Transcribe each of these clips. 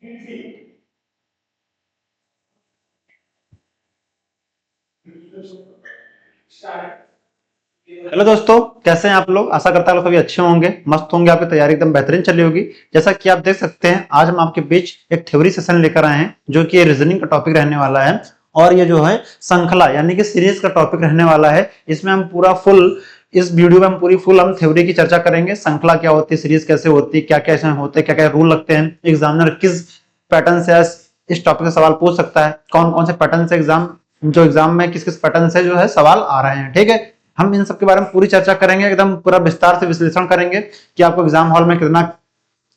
Hello दोस्तों, कैसे हैं आप लोग। आशा करता हूँ सभी अच्छे होंगे, मस्त होंगे, आपकी तैयारी एकदम बेहतरीन चली होगी। जैसा कि आप देख सकते हैं, आज हम आपके बीच एक थ्योरी सेशन लेकर आए हैं जो कि रीजनिंग का टॉपिक रहने वाला है। और ये जो है श्रृंखला यानी कि सीरीज का टॉपिक रहने वाला है। इसमें हम पूरा फुल इस वीडियो में हम पूरी फुल हम थ्योरी की चर्चा करेंगे। श्रृंखला क्या होती है, सीरीज कैसे होती है, क्या क्या इसमें होते हैं, क्या क्या रूल लगते हैं, एग्जामिनर किस पैटर्न से इस टॉपिक से सवाल पूछ सकता है, कौन कौन से पैटर्न से एग्जाम में किस किस पैटर्न से जो है सवाल आ रहे हैं। ठीक है, हम इन सब के बारे में पूरी चर्चा करेंगे, एकदम पूरा विस्तार से विश्लेषण करेंगे कि आपको एग्जाम हॉल में कितना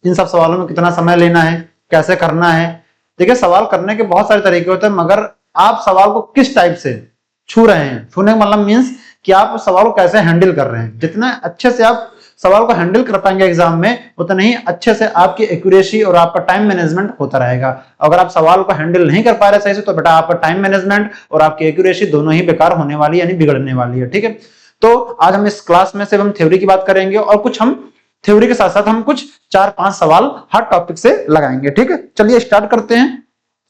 इन सब सवालों में कितना समय लेना है, कैसे करना है। देखिए, सवाल करने के बहुत सारे तरीके होते हैं, मगर आप सवाल को किस टाइप से छू रहे हैं, छूने का मतलब मीन्स कि आप सवाल को कैसे हैंडल कर रहे हैं। जितना अच्छे से आप सवाल को हैंडल कर पाएंगे एग्जाम में, उतना ही अच्छे से आपकी एक्यूरेसी और आपका टाइम मैनेजमेंट होता रहेगा। अगर आप सवाल को हैंडल नहीं कर पा रहे सही से, तो बेटा आपका टाइम मैनेजमेंट और आपकी एक्यूरेसी दोनों ही बेकार होने वाली यानी बिगड़ने वाली है। ठीक है, तो आज हम इस क्लास में सिर्फ हम थ्योरी की बात करेंगे और कुछ हम थ्योरी के साथ साथ हम कुछ 4-5 सवाल हर टॉपिक से लगाएंगे। ठीक है, चलिए स्टार्ट करते हैं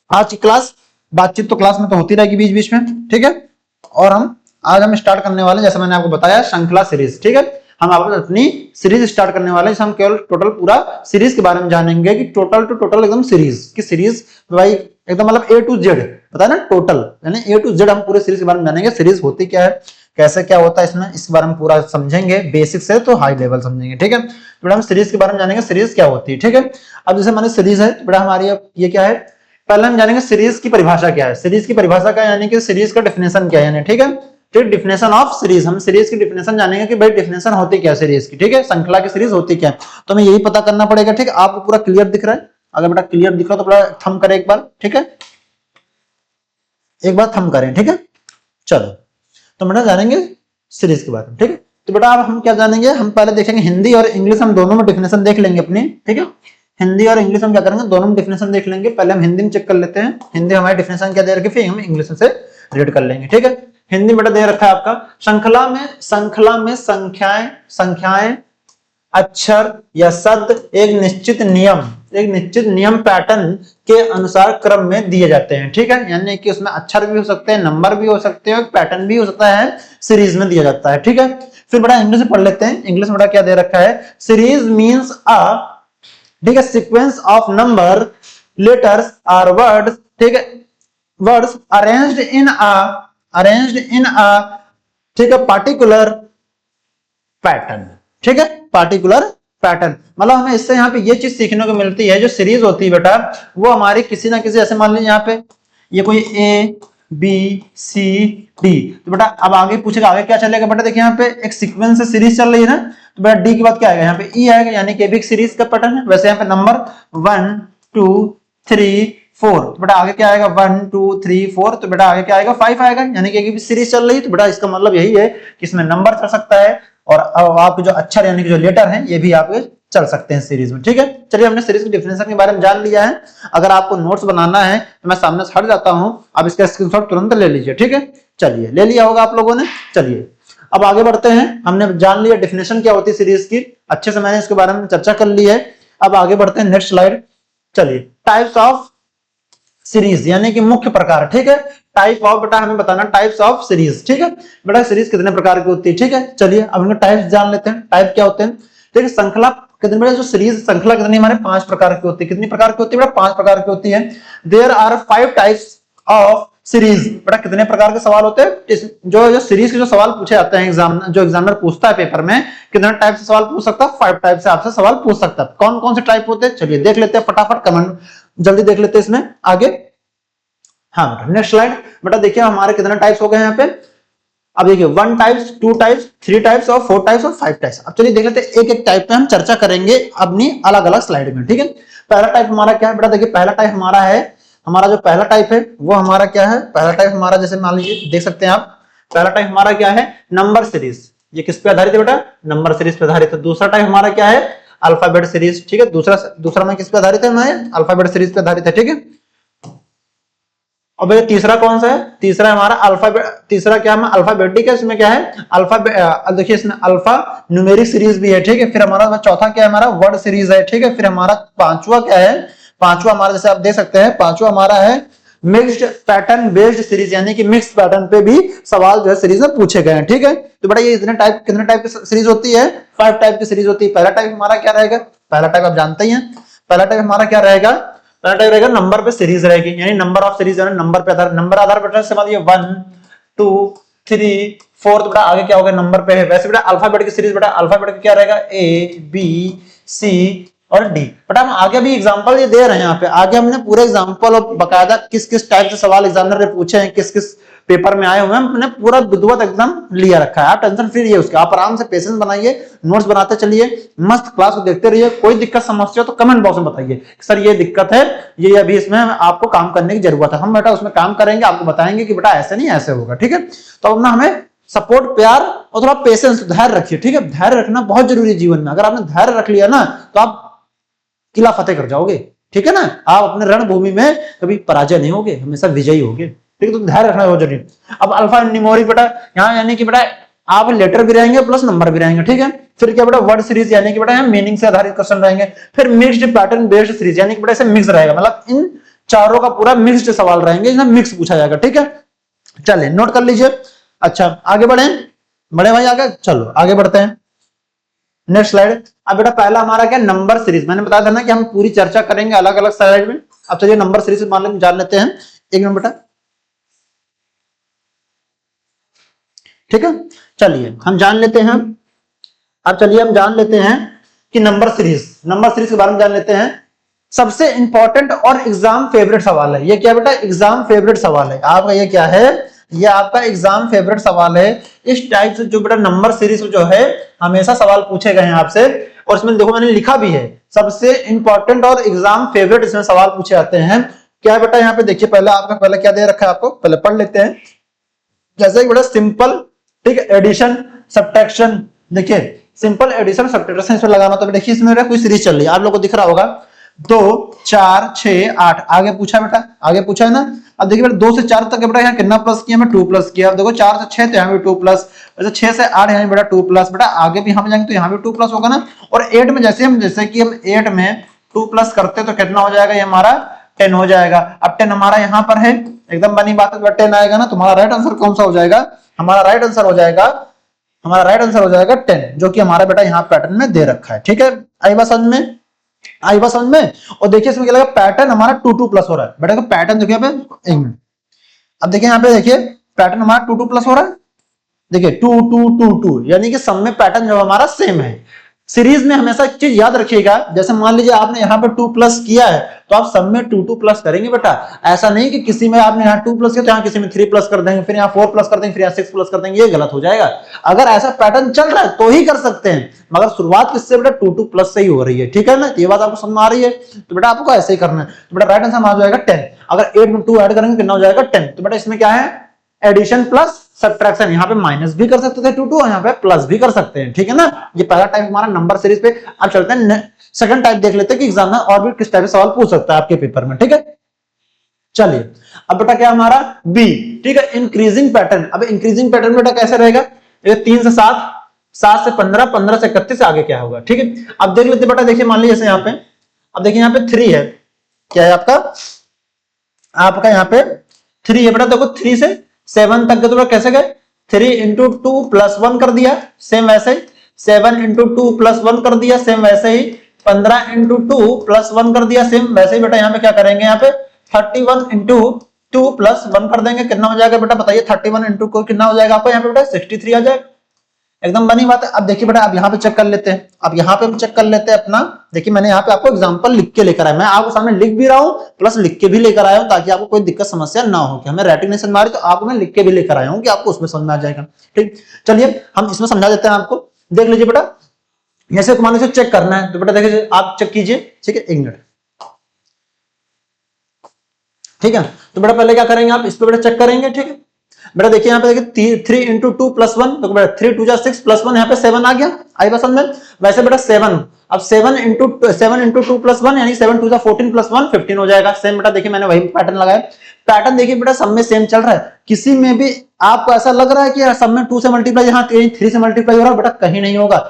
आज की क्लास। बातचीत तो क्लास में तो होती रहेगी बीच बीच में। ठीक है, और आज हम स्टार्ट करने वाले, जैसे मैंने आपको बताया, श्रृंखला सीरीज। ठीक है, हम आप अपनी सीरीज स्टार्ट करने वाले हैं। हम केवल टोटल पूरा सीरीज के बारे में जानेंगे कि टोटल टू टोटल एकदम सीरीज की सीरीज भाई एकदम मतलब A to Z पता है ना, टोटल यानी A to Z हम पूरे सीरीज के बारे में जानेंगे। सीरीज होती क्या है, कैसे क्या होता है इसमें, इसके बारे में पूरा समझेंगे, बेसिक से तो हाई लेवल समझेंगे। ठीक है, तो हम सीरीज के बारे में जानेंगे, सीरीज क्या होती है। ठीक है, अब जैसे हमारी सीरीज है तो बेटा हमारी अब ये क्या है, पहले हम जानेंगे सीरीज की परिभाषा क्या है। सीरीज की परिभाषा क्या है यानी कि सीरीज का डेफिनेशन क्या है यानी। ठीक है, ठीक, डिफिनेशन ऑफ सीरीज, हम सीरीज की डिफिनेशन जानेंगे कि भाई डिफिनेशन होती क्या है सीरीज की। ठीक है, श्रृंखला की सीरीज होती क्या है, तो हमें यही पता करना पड़ेगा। ठीक है, आपको पूरा क्लियर दिख रहा है? अगर बेटा क्लियर दिख रहा है तो बेटा थंब करें एक बार। ठीक है, एक बार थंब करें। ठीक है, चलो तो बेटा जानेंगे सीरीज के बारे में। ठीक है, तो बेटा अब हम क्या जानेंगे, हम पहले देखेंगे हिंदी और इंग्लिश, हम दोनों में डिफिनेशन देख लेंगे अपनी। ठीक है, हिंदी और इंग्लिश हम क्या करेंगे, दोनों में डिफिनेशन देख लेंगे। पहले हम हिंदी में चेक कर लेते हैं, हिंदी हमारी डिफिनेशन क्या दे रखी, फिर हम इंग्लिश से रीड कर लेंगे। ठीक है, हिंदी में दे रखा है आपका, श्रृंखला में संख्याएं अक्षर या शब्द एक निश्चित नियम पैटर्न के अनुसार क्रम में दिए जाते हैं। ठीक है, यानी कि उसमें अक्षर भी हो सकते हैं, नंबर भी हो सकते हैं, पैटर्न भी हो सकता है, सीरीज में दिया जाता है। ठीक है, फिर बड़ा इंग्लिश में पढ़ लेते हैं। इंग्लिश में बड़ा क्या दे रखा है, सीरीज मीन्स अ, ठीक है, सीक्वेंस ऑफ नंबर, लेटर्स और वर्ड्स, ठीक है, वर्ड्स अरेंज्ड इन अ, ठीक है, पार्टिकुलर पैटर्न। ठीक है, पार्टिकुलर पैटर्न मतलब हमें इससे यहाँ पे ये चीज सीखने को मिलती है, जो सीरीज होती है बेटा वो हमारी किसी ना किसी, ऐसे मान लीजिए यहाँ पे ये कोई ABCD, तो बेटा अब आगे पूछेगा आगे क्या चलेगा। बेटा देखिए यहाँ पे एक सीक्वेंस से सीरीज चल रही है ना, तो बेटा D के बाद क्या आएगा, यहाँ पे E आएगा, यानी कि भी सीरीज का पैटर्न है। वैसे यहाँ पे नंबर 1 2 3 4, तो बेटा आगे क्या आएगा 1 2 3 4, तो बेटा आगे क्या आएगा 5 आएगा, यानी कि भी सीरीज चल रही है। तो बेटा इसका मतलब यही है कि इसमें नंबर चल सकता है और आपके जो अक्षर यानी कि जो लेटर हैं ये भी आपके चल सकते हैं सीरीज में। ठीक है, चलिए हमने सीरीज की डेफिनेशन के बारे में जान लिया है। अगर आपको नोट्स बनाना है तो मैं सामने से हट जाता हूं, आप इसका स्क्रीनशॉट तुरंत ले लीजिए। ठीक है, चलिए ले लिया होगा आप लोगों ने। चलिए अब आगे बढ़ते हैं, हमने जान लिया डेफिनेशन क्या होती है सीरीज की, अच्छे से मैंने इसके बारे में चर्चा कर ली है। अब आगे बढ़ते हैं नेक्स्ट स्लाइड। चलिए, टाइप्स ऑफ सीरीज यानी कि मुख्य प्रकार। ठीक है, टाइप ऑफ बेटा हमें बताना टाइप्स ऑफ सीरीज। ठीक है, बेटा सीरीज कितने प्रकार की होती है। ठीक है, चलिए अब इनके टाइप्स जान लेते हैं, टाइप क्या होते हैं। ठीक है, श्रृंखला कितने, बेटा जो सीरीज श्रृंखला कितनी हमारे 5 प्रकार की होती है। कितनी प्रकार की होती है बेटा, 5 प्रकार की होती है। There are 5 types of series. बेटा कितने प्रकार के सवाल होते हैं, जो सीरीज के जो सवाल पूछे जाते हैं एग्जाम, जो एग्जामिनर पूछता है पेपर में, कितने टाइप से सवाल पूछ सकता है, 5 टाइप से आपसे सवाल पूछ सकता है। कौन कौन से टाइप होते हैं, चलिए देख लेते हैं फटाफट, कमेंट जल्दी देख लेते हैं इसमें आगे। हाँ बेटा नेक्स्ट स्लाइड। बेटा देखिए हमारे कितने टाइप्स हो गए यहाँ पे, अब देखिए 1 टाइप्स 2 टाइप्स 3 टाइप्स और 4 टाइप्स और 5 टाइप्स। अब चलिए देख लेते हैं एक एक टाइप पे हम चर्चा करेंगे अपनी अलग अलग स्लाइड में। ठीक है, पहला टाइप हमारा क्या है बेटा, देखिए पहला टाइप हमारा है, हमारा जो पहला टाइप है वो हमारा क्या है, पहला टाइप हमारा जैसे मान लीजिए देख सकते हैं आप, पहला टाइप हमारा क्या है, नंबर सीरीज। ये किस पे आधारित है बेटा, नंबर सीरीज पे आधारित है। दूसरा टाइप हमारा क्या है, अल्फाबेट सीरीज। ठीक है, दूसरा में किस पे आधारित है, हमारे अल्फाबेट सीरीज पे आधारित है। ठीक है, और भैया तीसरा कौन सा है, तीसरा हमारा अल्फाबेट, तीसरा क्या है अल्फाबेटिक है, इसमें क्या है अल्फाबेट, देखिए इसमें अल्फा न्यूमेरिक सीरीज भी है। ठीक है, फिर हमारा चौथा क्या है, हमारा वर्ड सीरीज है। ठीक है, फिर हमारा पांचवा क्या है, पांचवा हमारा जैसे आप देख सकते हैं, पांचवा हमारा है मिक्स्ड पैटर्न बेस्ड सीरीज, यानी कि मिक्स पैटर्न पे भी सवाल जो है सीरीज में पूछे गए हैं। ठीक है, तो बेटा ये इतने टाइप, कितने टाइप की सीरीज होती है? 5 टाइप की सीरीज होती है। पहला टाइप हमारा क्या रहेगा? पहला टाइप आप जानते ही हैं, पहला टाइप हमारा क्या रहेगा? पहला टाइप रहेगा नंबर पे सीरीज रहेगी, यानी नंबर ऑफ सीरीज है, नंबर पे आधार, नंबर आधार पर समझ लीजिए 1 2 3 4, तो बेटा आगे क्या होगा? नंबर पे है। वैसे बेटा अल्फाबेट की सीरीज, बेटा अल्फाबेट क्या रहेगा? A B C और D। बेटा हम आगे भी एग्जांपल ये दे रहे हैं, यहाँ पे आगे हमने पूरे एग्जांपल और बकायदा किस किस टाइप से सवाल एग्जामिनर ने पूछे हैं, किस किस पेपर में आए हुए हैं, हमने पूरा विधिवत एकदम लिया रखा है। आप टेंशन फ्री रहिए उसका, आप आराम से पेशेंस बनाइए, नोट्स बनाते चलिए, मस्त क्लास को देखते रहिए। कोई दिक्कत समस्या तो कमेंट बॉक्स में बताइए, सर ये दिक्कत है, ये अभी इसमें आपको काम करने की जरूरत है। हम बेटा उसमें काम करेंगे, आपको बताएंगे कि बेटा ऐसे नहीं ऐसे होगा। ठीक है, तो अब ना हमें सपोर्ट, प्यार और थोड़ा पेशेंस, धैर्य रखिए। ठीक है, धैर्य रखना बहुत जरूरी है जीवन में। अगर आपने धैर्य रख लिया ना तो आप किला फतेह कर जाओगे। ठीक है ना, आप अपने रणभूमि में कभी पराजय नहीं होगे, हमेशा विजयी होगे। ठीक है, तो धैर्य रखना बहुत जरूरी है। अब अल्फा न्यूमेरिक बेटा यहाँ, यानी कि बेटा आप लेटर भी रहेंगे प्लस नंबर भी रहेंगे। ठीक है, फिर क्या बेटा वर्ड सीरीज, यानी कि बेटा यहाँ मीनिंग से आधारित क्वेश्चन रहेंगे। फिर मिक्स्ड पैटर्न बेस्ड सीरीज, यानी कि बेटा इसे मिक्स रहेगा, मतलब इन चारों का पूरा मिक्स्ड सवाल रहेंगे, इसमें मिक्स पूछा जाएगा। ठीक है, चलिए नोट कर लीजिए। अच्छा आगे बढ़े, बड़े भाई आगे, चलो आगे बढ़ते हैं। Next slide. अब बेटा पहला हमारा क्या? Number series. मैंने बताया था ना कि हम पूरी चर्चा करेंगे अलग अलग स्लाइड में। अब चलिए नंबर सीरीज जान लेते हैं। एक मिनट बेटा, ठीक है, चलिए हम जान लेते हैं। अब चलिए हम जान लेते हैं कि नंबर सीरीज के बारे में जान लेते हैं। सबसे इंपॉर्टेंट और एग्जाम फेवरेट सवाल है ये। क्या बेटा? एग्जाम फेवरेट सवाल है आपका। ये क्या है? ये आपका एग्जाम फेवरेट सवाल है। इस टाइप से जो बेटा नंबर सीरीज जो है हमेशा सवाल पूछे गए हैं आपसे, और इसमें देखो मैंने लिखा भी है सबसे इंपॉर्टेंट और एग्जाम फेवरेट इसमें सवाल पूछे जाते हैं। क्या बेटा यहाँ पे देखिए, पहले आपका पहले क्या दे रखा है आपको, पहले पढ़ लेते हैं। जैसे कि बेटा सिंपल, ठीक है, एडिशन सब्ट्रैक्शन। देखिए सिंपल एडिशन सब्ट्रैक्शन इसमें लगाना, तो देखिए इसमें कोई सीरीज चल रही है, आप लोगों को दिख रहा होगा 2 4 6 8। आगे पूछा बेटा, आगे पूछा है ना। अब देखिए बेटा 2 से 4 तक बेटा यहाँ कितना प्लस किया? मैं 2 प्लस किया। अब देखो 4 से 6 तो यहाँ भी 2 प्लस, वैसे 6 से 8 यहाँ बेटा 2 प्लस। बेटा आगे भी हम जाएंगे तो यहाँ भी 2 प्लस होगा ना। और 8 में जैसे कि हम 8 में 2 प्लस करते तो कितना हो जाएगा? ये हमारा 10 हो जाएगा। अब 10 हमारा यहाँ पर है, एकदम बनी बात है, 10 आएगा ना। तुम्हारा राइट आंसर कौन सा हो जाएगा? हमारा राइट आंसर हो जाएगा 10, जो कि हमारा बेटा यहाँ पैटर्न में दे रखा है। ठीक है, आई बात समझ में? आई बात समझ में? और देखिए इसमें क्या लगा, पैटर्न हमारा 2 प्लस हो रहा है। बेटा पैटर्न देखिए यहाँ पे, एक मिनट, अब देखिए यहाँ पे देखिए पैटर्न हमारा 2 प्लस हो रहा है। देखिए 2 2 2 2, यानी कि सब में पैटर्न जो हमारा सेम है। सीरीज में हमेशा एक चीज याद रखिएगा, जैसे मान लीजिए आपने यहाँ पे 2 प्लस किया है तो आप सब में 2 2 प्लस करेंगे बेटा। ऐसा नहीं कि किसी में आपने यहाँ 2 प्लस किया तो यहाँ किसी में 3 प्लस कर देंगे, फिर यहाँ 4 प्लस कर देंगे, फिर यहाँ 6 प्लस कर देंगे, ये गलत हो जाएगा। अगर ऐसा पैटर्न चल रहा है तो ही कर सकते हैं, मगर शुरुआत किससे बेटा? 2 2 प्लस से ही हो रही है। ठीक है ना, ये बात आपको समझ में आ रही है? तो बेटा आपको ऐसे ही करना है। तो बेटा राइट आंसर आ जाएगा 10। अगर 8 में 2 ऐड करेंगे कितना हो जाएगा? 10। तो बेटा इसमें क्या है? Addition plus subtraction. यहाँ पे माइनस भी कर सकते थे 2 2, और यहाँ पे प्लस भी कर सकते हैं। ठीक है ना, ये पहला टाइप हमारा नंबर सीरीज पे। अब चलते हैं सेकंड टाइप, देख लेते हैं कि एग्जामिनर और भी किस टाइप के सवाल पूछ सकता है आपके पेपर में। ठीक है, चलिए अब बेटा क्या हमारा बी, ठीक है, इंक्रीजिंग पैटर्न। अब इंक्रीजिंग पैटर्न बेटा कैसे रहेगा? 3 से 7, 7 से 15, 15 से 31 से आगे क्या होगा? ठीक है, अब देख लेते बेटा। देखिए मान लीजिए यहाँ पे, अब देखिए यहाँ पे 3 है, क्या है आपका यहाँ पे 3 है बेटा। देखो 3 से 7 तक तो कैसे गए? 3 इंटू 2 प्लस 1 कर दिया, सेम वैसे ही 7 इंटू 2 प्लस 1 कर दिया, सेम वैसे ही 15 इंटू 2 प्लस 1 कर दिया, सेम वैसे ही बेटा। यहाँ पे क्या करेंगे? यहाँ पे 31 इंटू 2 प्लस 1 कर देंगे, कितना हो जाएगा बेटा? बताइए 31 इंटू को कितना हो जाएगा आपको? यहाँ पे बेटा 63 आ जाएगा, एकदम बनी बात है। अब देखिए बेटा, अब यहाँ पे चेक कर लेते हैं। अब यहाँ पे हम चेक कर लेते हैं अपना। देखिए मैंने यहाँ पे आपको एग्जांपल लिख के लेकर आया, मैं आपको सामने लिख भी रहा हूँ प्लस लिख के भी लेकर आया हूँ, ताकि आपको कोई दिक्कत समस्या ना हो कि हमें राइटिंग नहीं समझ में आ रही, तो आपको मैं लिख के भी लेकर आया हूँ कि आपको उसमें समझ में आ जाएगा। ठीक, चलिए हम इसमें समझा देते हैं आपको। देख लीजिए बेटा, जैसे मान लीजिए चेक करना है तो बेटा देखिए आप चेक कीजिए। ठीक है, 1 मिनट। ठीक है, तो बेटा पहले क्या करेंगे? आप इस पे बेटा चेक करेंगे। ठीक है बेटा, देखिए यहाँ पे देखिए 3 इंटू 2 प्लस 1, तो बेटा 3 2 6 प्लस 1, यहाँ पे 7 आ गया। आई बात समझ में? वैसे बेटा 7, अब 7 इंटू 2 प्लस 1, यानी 7 2 14 प्लस 1 15 हो जाएगा। सेम बेटा देखिए मैंने वही पैटर्न लगाया। पैटर्न देखिए बेटा सब में सेम चल रहा है, किसी में भी आपको ऐसा लग रहा है कि सब में 2 से मल्टीप्लाई, यहाँ 3 से मल्टीप्लाई हो रहा है? बेटा कहीं नहीं होगा।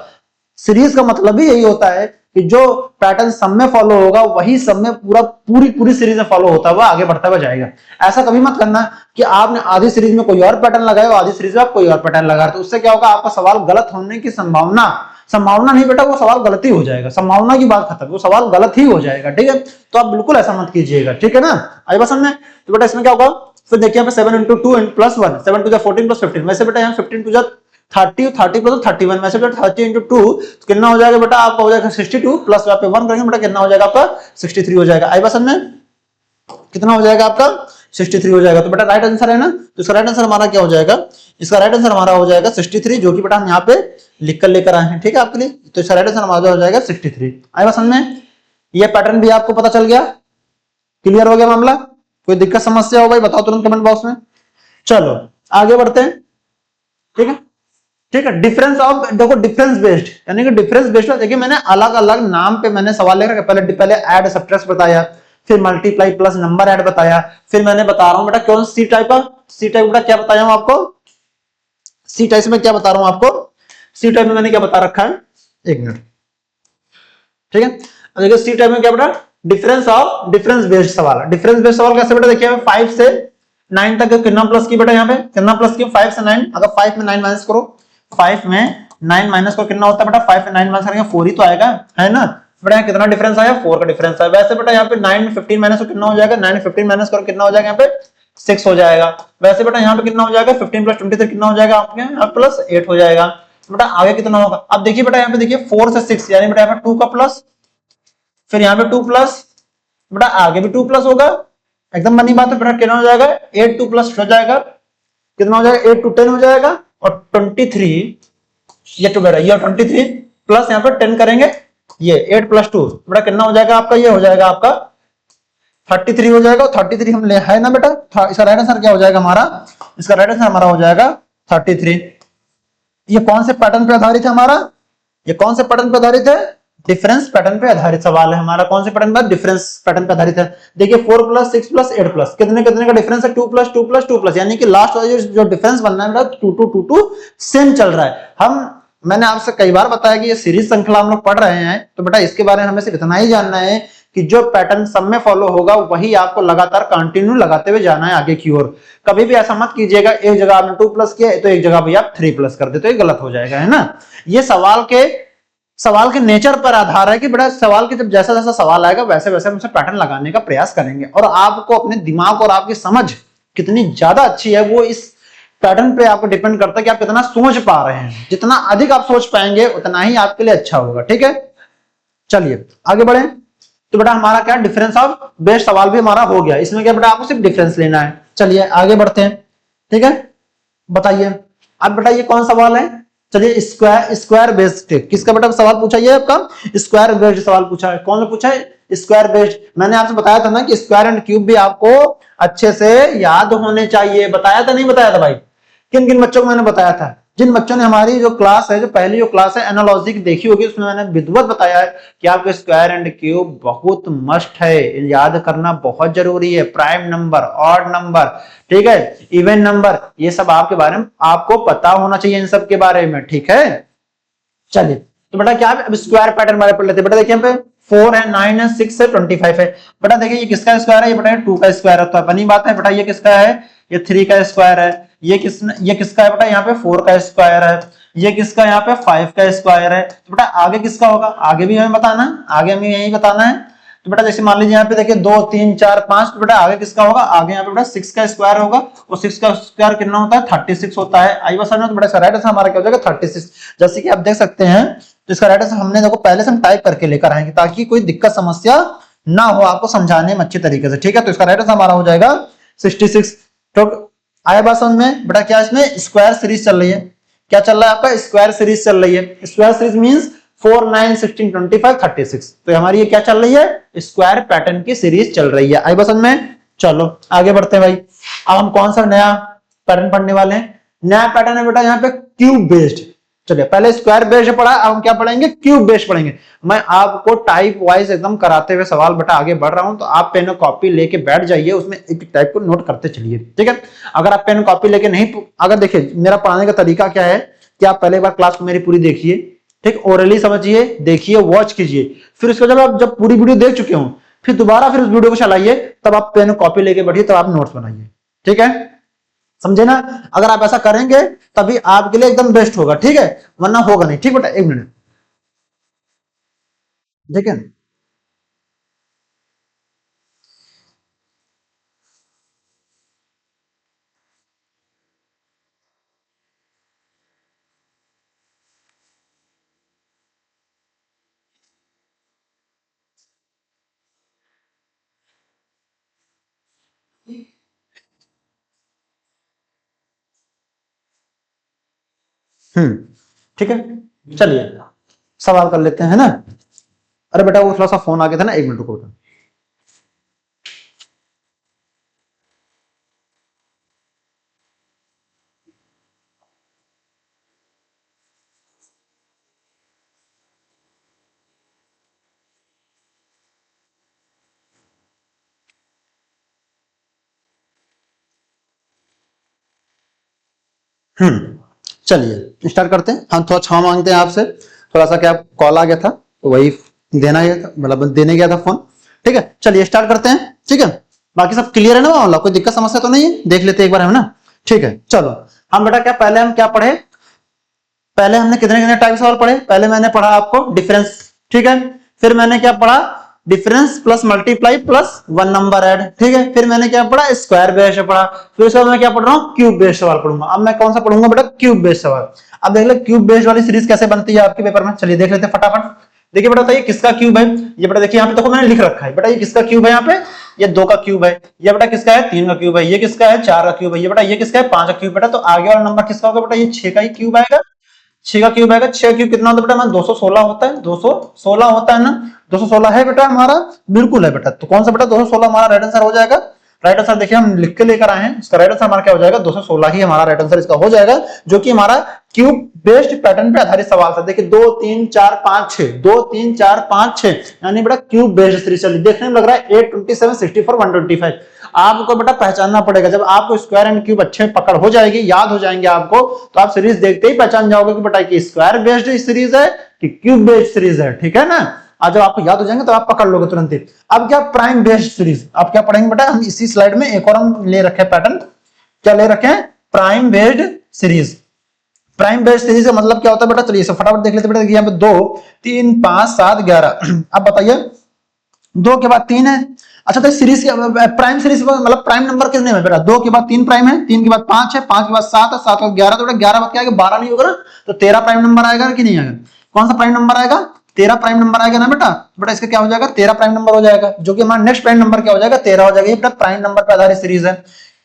सीरीज का मतलब ही यही होता है कि जो पैटर्न सब में फॉलो होगा वही सब में पूरी सीरीज में फॉलो होता हुआ आगे बढ़ता हुआ जाएगा। ऐसा कभी मत करना कि आपने आधी सीरीज में कोई और पैटर्न लगाया और आधी सीरीज में आप कोई और पैटर्न लगा रहे, तो उससे क्या होगा, आपका सवाल गलत होने की संभावना नहीं बेटा, वो सवाल गलत ही हो जाएगा। संभावना की बात खत्म, वो सवाल गलत ही हो जाएगा। ठीक है, तो आप बिल्कुल ऐसा मत कीजिएगा। ठीक है ना, आई बात समझ में? तो बेटा इसमें क्या होगा, फिर देखिए यहाँ पे 7 into 2 plus 1, 7 to the 14 plus 15, वैसे बेटा यहाँ 15 to the 30, 30 plus 31, वैसे बेटा 30 into 2 तो कितना हो जाएगा बेटा, आपका हो जाएगा 62 प्लस यहाँ पे 1 करेंगे बेटा कितना हो जाएगा आपका 63 हो जाएगा। आई बात समझ में? कितना हो जाएगा आपका 63 हो जाएगा। तो बेटा राइट आंसर है ना, तो इसका राइट आंसर हमारा क्या हो जाएगा, इसका राइट आंसर हमारा हो जाएगा 63, जो कि बेटा हम यहाँ पे लिख कर लेकर आए हैं। ठीक है आपके लिए, तो इसका राइट आंसर हमारा हो जाएगा 63। आई बात समझ में? ये पैटर्न भी आपको पता चल गया, क्लियर हो गया मामला? कोई दिक्कत समस्या हो भाई बताओ तुरंत कमेंट बॉक्स में। चलो आगे बढ़ते हैं। ठीक है, ठीक है, डिफरेंस ऑफ, देखो डिफरेंस बेस्ड, यानी कि डिफरेंस बेस्ड में देखिए मैंने अलग अलग नाम पे मैंने सवाल ले रखा। पहले ऐड सब्ट्रैक्ट बताया, फिर मल्टीप्लाई प्लस नंबर ऐड बताया, फिर मैंने बता रहा हूं बेटा कौन सी टाइप है, सी टाइप बेटा क्या बताया हूं आपको, सी टाइप में क्या बता रहा हूं आपको, सी टाइप में मैंने क्या बता रखा है, एक मिनट। ठीक है, देखिए सी टाइप में क्या बेटा, डिफरेंस बेस्ड सवाल। डिफरेंस बेस्ड सवाल कैसे बेटा, देखिए 5 से 9 तक कितना प्लस की बेटा, यहाँ पे कितना प्लस की 5 से 9, अगर 5 में 9 माइनस करो, 5 में 9 माइनस करो कितना होता है बेटा, 5 में 9 माइनस करेंगे 4 ही तो आएगा, है ना बेटा। यहाँ कितना डिफरेंस आया, 4 का डिफरेंस आया। वैसे बेटा यहाँ पे 9 में 15 माइनस करो कितना हो जाएगा, 9 में 15 माइनस करो कितना हो जाएगा, यहाँ पे 6 हो जाएगा। वैसे बेटा यहाँ पे कितना हो जाएगा, 15 प्लस 23 कितना हो जाएगा आपके यहाँ प्लस 8 हो जाएगा। बेटा आगे कितना होगा, अब देखिए बेटा यहाँ पे देखिए 4 से 6 यानी बेटा यहाँ पे 2 का प्लस, फिर यहाँ पे 2 प्लस, बेटा आगे भी 2 प्लस होगा, एकदम बनी बात है बेटा। कितना हो जाएगा, 8 2 प्लस हो जाएगा, कितना हो जाएगा 8 to 10 हो जाएगा, और 23 ये तो बेटा ये 23 प्लस यहाँ पे 10 करेंगे, ये 8 प्लस 2 बेटा कितना हो जाएगा आपका, ये हो जाएगा आपका 33 हो जाएगा। 33 हम ले है ना बेटा, इसका राइट आंसर क्या हो जाएगा हमारा, इसका राइट आंसर हमारा हो जाएगा 33। ये कौन से पैटर्न पे आधारित है हमारा, ये कौन से पैटर्न पे आधारित है, डिफरेंस पैटर्न पे आधारित सवाल है हमारा। कौन से पैटर्न पर, डिफरेंस पैटर्न पे आधारित है। देखिए 4 प्लस 6 प्लस 8 प्लस कितने कितने का डिफरेंस है, 2 प्लस 2 प्लस 2 प्लस, यानी कि लास्ट वाला जो डिफरेंस बनना है बेटा 2 2 2 2 सेम चल रहा है। मैंने आपसे कई बार बताया कि ये सीरीज श्रृंखला हम लोग पढ़ रहे हैं, तो बेटा इसके बारे में हमें सिर्फ इतना ही जानना है कि जो पैटर्न सब में फॉलो होगा वही आपको लगातार कंटिन्यू लगाते हुए जाना है आगे की ओर। कभी भी ऐसा मत कीजिएगा एक जगह आपने 2 प्लस किया तो एक जगह भी आप 3 प्लस कर दे, तो ये गलत हो जाएगा, है ना। ये सवाल के नेचर पर आधार है कि बेटा सवाल के जब जैसा जैसा सवाल आएगा वैसे वैसे हम उसे पैटर्न लगाने का प्रयास करेंगे, और आपको अपने दिमाग और आपकी समझ कितनी ज्यादा अच्छी है वो इस पैटर्न पे आपको डिपेंड करता है कि आप कितना सोच पा रहे हैं। जितना अधिक आप सोच पाएंगे उतना ही आपके लिए अच्छा होगा। ठीक है, चलिए आगे बढ़े। तो बेटा हमारा क्या, डिफरेंस ऑफ बेस्ड सवाल भी हमारा हो गया। इसमें क्या बेटा आपको सिर्फ डिफरेंस लेना है। चलिए आगे बढ़ते हैं। ठीक है, बताइए अब बेटा ये कौन सवाल है, चलिए स्क्वायर बेस्ड, किसका बेटा सवाल पूछा, ये आपका स्क्वायर बेस्ड सवाल पूछा है। कौन सा पूछा है, स्क्वायर बेस्ड। मैंने आपसे बताया था ना कि स्क्वायर एंड क्यूब भी आपको अच्छे से याद होने चाहिए, बताया था नहीं बताया था भाई, किन किन बच्चों को मैंने बताया था, जिन बच्चों ने हमारी जो क्लास है, जो पहली जो क्लास है एनालॉजी की देखी होगी, उसमें मैंने विधिवत बताया है कि आपको स्क्वायर एंड क्यूब बहुत मस्ट है, याद करना बहुत जरूरी है। प्राइम नंबर, ऑड नंबर, ठीक है, इवन नंबर, ये सब आपके बारे में आपको पता होना चाहिए इन सब के बारे में। ठीक है, चलिए तो बेटा क्या है, अब स्क्वायर पैटर्न बारे पढ़ लेते हैं। बेटा देखिए यहाँ पे 4 है, 9 है, 6 है, 25 है। बेटा देखिए ये किसका स्क्वायर है, ये बेटा 2 का स्क्वायर है, तो अपनी बात है। बेटा ये किसका है, ये 3 का स्क्वायर है। ये किसका है बेटा, यहाँ पे 4 का स्क्वायर है। ये किसका, यहाँ पे 5 का स्क्वायर है। तो बेटा आगे किसका होगा, आगे भी हमें बताना है, आगे हमें यही बताना है। तो बेटा जैसे मान लीजिए यहाँ पे देखिए 2 3 4 5, तो बेटा आगे किसका होगा, आगे यहाँ पे बेटा 6 का स्क्वायर होगा, और 6 का स्क्वायर कितना होता है, 36 होता है। आई बात समझ। तो बेटा राइट आंसर हमारा क्या हो जाएगा, 36। जैसे कि आप देख सकते हैं, तो इसका राइट आंसर हमने देखो पहले से हम टाइप करके लेकर आएंगे ताकि कोई दिक्कत समस्या ना हो आपको समझाने में अच्छी तरीके से। ठीक है, तो इसका राइट आंसर हमारा हो जाएगा 66। तो आया बात समझ में। बेटा क्या इसमें स्क्वायर सीरीज चल रही है, क्या चल रहा है आपका, स्क्वायर सीरीज चल रही है। स्क्वायर सीरीज मींस 4 9 16 25 36, तो हमारी ये क्या चल रही है, स्क्वायर पैटर्न की सीरीज चल रही है। आई बात समझ में। चलो आगे बढ़ते हैं भाई। अब हम कौन सा नया पैटर्न पढ़ने वाले हैं, नया पैटर्न है बेटा यहाँ पे क्यूब बेस्ड। चलिए पहले स्क्वायर बेस्ड पढ़ा, अब हम क्या पढ़ेंगे, क्यूब बेस्ड पढ़ेंगे। मैं आपको टाइप वाइज एकदम कराते हुए सवाल बेटा आगे बढ़ रहा हूं, तो आप पेन और कॉपी लेके बैठ जाइए, उसमें एक टाइप को नोट करते चलिए। ठीक है, अगर आप पेन और कॉपी लेके नहीं, अगर देखिए मेरा पढ़ाने का तरीका क्या है कि आप पहले बार क्लास को मेरी पूरी देखिए, ठीक, ओरली समझिए, देखिए, वॉच कीजिए, फिर उसके जब आप जब पूरी वीडियो देख चुके हो फिर दोबारा फिर उस वीडियो को चलाइए, तब आप पेन कॉपी लेके बैठिए, तब आप नोट्स बनाइए। ठीक है, समझे ना? अगर आप ऐसा करेंगे तभी आपके लिए एकदम बेस्ट होगा। ठीक है, वरना होगा नहीं। ठीक बेटा, एक मिनट। ठीक है, ठीक है, चलिए सवाल कर लेते हैं ना। अरे बेटा वो थोड़ा सा फोन आ गया था ना, एक मिनट रुको बेटा। चलिए स्टार्ट करते हैं। हम थोड़ा क्षमा मांगते हैं आपसे, थोड़ा सा क्या कॉल आ गया था तो वही देना गया था, मतलब देने गया था फोन। ठीक है, चलिए स्टार्ट करते हैं। ठीक है, बाकी सब क्लियर है ना मामला, कोई दिक्कत समस्या तो नहीं है? देख लेते हैं एक बार, है ना? ठीक है, चलो हम बेटा क्या पहले हम क्या पढ़े, पहले हमने कितने कितने टाइप सवाल पढ़े? पहले मैंने पढ़ा आपको डिफरेंस। ठीक है, फिर मैंने क्या पढ़ा? Difference plus multiply plus one number add. ठीक है, फिर मैंने क्या पढ़ा? स्क्वायर बेस्ड पढ़ा। फिर उसके बाद मैं क्या पढ़ रहा हूँ? क्यूब बेस्ड सवाल पढ़ूंगा। अब मैं कौन सा पढ़ूंगा बेटा? क्यूब बेस्ड सवाल। अब देख ले क्यूब बेस्ड वाली सीरीज कैसे बनती है आपके पेपर में, चलिए देख लेते हैं फटाफट। देखिए बेटा, बताइए किसका क्यूब है? ये बेटा देखिए यहाँ पे देखो मैंने लिख रखा है बेटा, ये किसका क्यूब है? यहाँ पे ये 2 का क्यूब है। ये बेटा किसका है? 3 का क्यूब है। ये किसका है? 4 का क्यूब है। ये बेटा ये किसका है? 5 का क्यूब। बेटा तो आगे वाला नंबर किसका होगा बेटा? ये 6 का ही क्यूब आएगा। 6 का क्यूब आएगा। 6 क्यूब कितना होता है बेटा? हमारा 216 होता है। 216 होता है ना? 216 है बेटा हमारा, बिल्कुल है बेटा। तो कौन सा बेटा? 216 हमारा राइट आंसर हो जाएगा। राइट आंसर देखिए हम लिख के लेकर आए हैं, इसका राइट आंसर हमारा क्या हो जाएगा? 216 ही हमारा राइट आंसर इसका हो जाएगा, जो कि हमारा क्यूब बेस्ड पैटर्न पे आधारित सवाल था। देखिए 2 3 4 5 6, 2 3 4 5 6, यानी बेटा क्यूब बेस्ड सीरीज चली। देखने में लग रहा है 8 27 64 125। आपको बेटा पहचानना पड़ेगा, जब आपको स्क्वायर एंड क्यूब अच्छे पकड़ हो जाएगी, याद हो जाएंगे आपको, तो आप सीरीज देखते ही पहचान जाओगे कि बेटा कि स्क्वायर बेस्ड सीरीज है कि क्यूब बेस्ड सीरीज है। ठीक है ना? आज जब आपको याद हो जाएंगे तो आप पकड़ लोगे तुरंत ही। अब क्या? Prime based series. अब क्या पढ़ेंगे बेटा? हम इसी स्लाइड में एक और हम ले रखे पैटर्न, क्या ले रखे हैं? Prime based series. Prime based series का मतलब क्या होता है बेटा? चलिए फटाफट देख लेते बेटा। देखिए यहाँ पे 2 3 5 7 11। अब बताइए 2 के बाद 3 है। अच्छा तो सीरीज के प्राइम सीरीज मतलब प्राइम नंबर कितने में बेटा? 2 के बाद 3 प्राइम है, 3 के बाद 5 है, 5 के बाद 7 है, 7 के बाद 11। तो बेटा 11 बाद क्या आएगा? 12 नहीं होगा ना? तो 13 प्राइम नंबर आएगा कि नहीं आएगा? कौन सा प्राइम नंबर आएगा? 13 प्राइम नंबर आएगा ना बेटा? बेटा इसका क्या हो जाएगा? 13 प्राइम नंबर हो जाएगा, जो कि हमारा नेक्स्ट प्राइम नंबर क्या हो जाएगा? 13 हो जाएगा। ये बेटा प्राइम नंबर पर आधारित सीरीज है।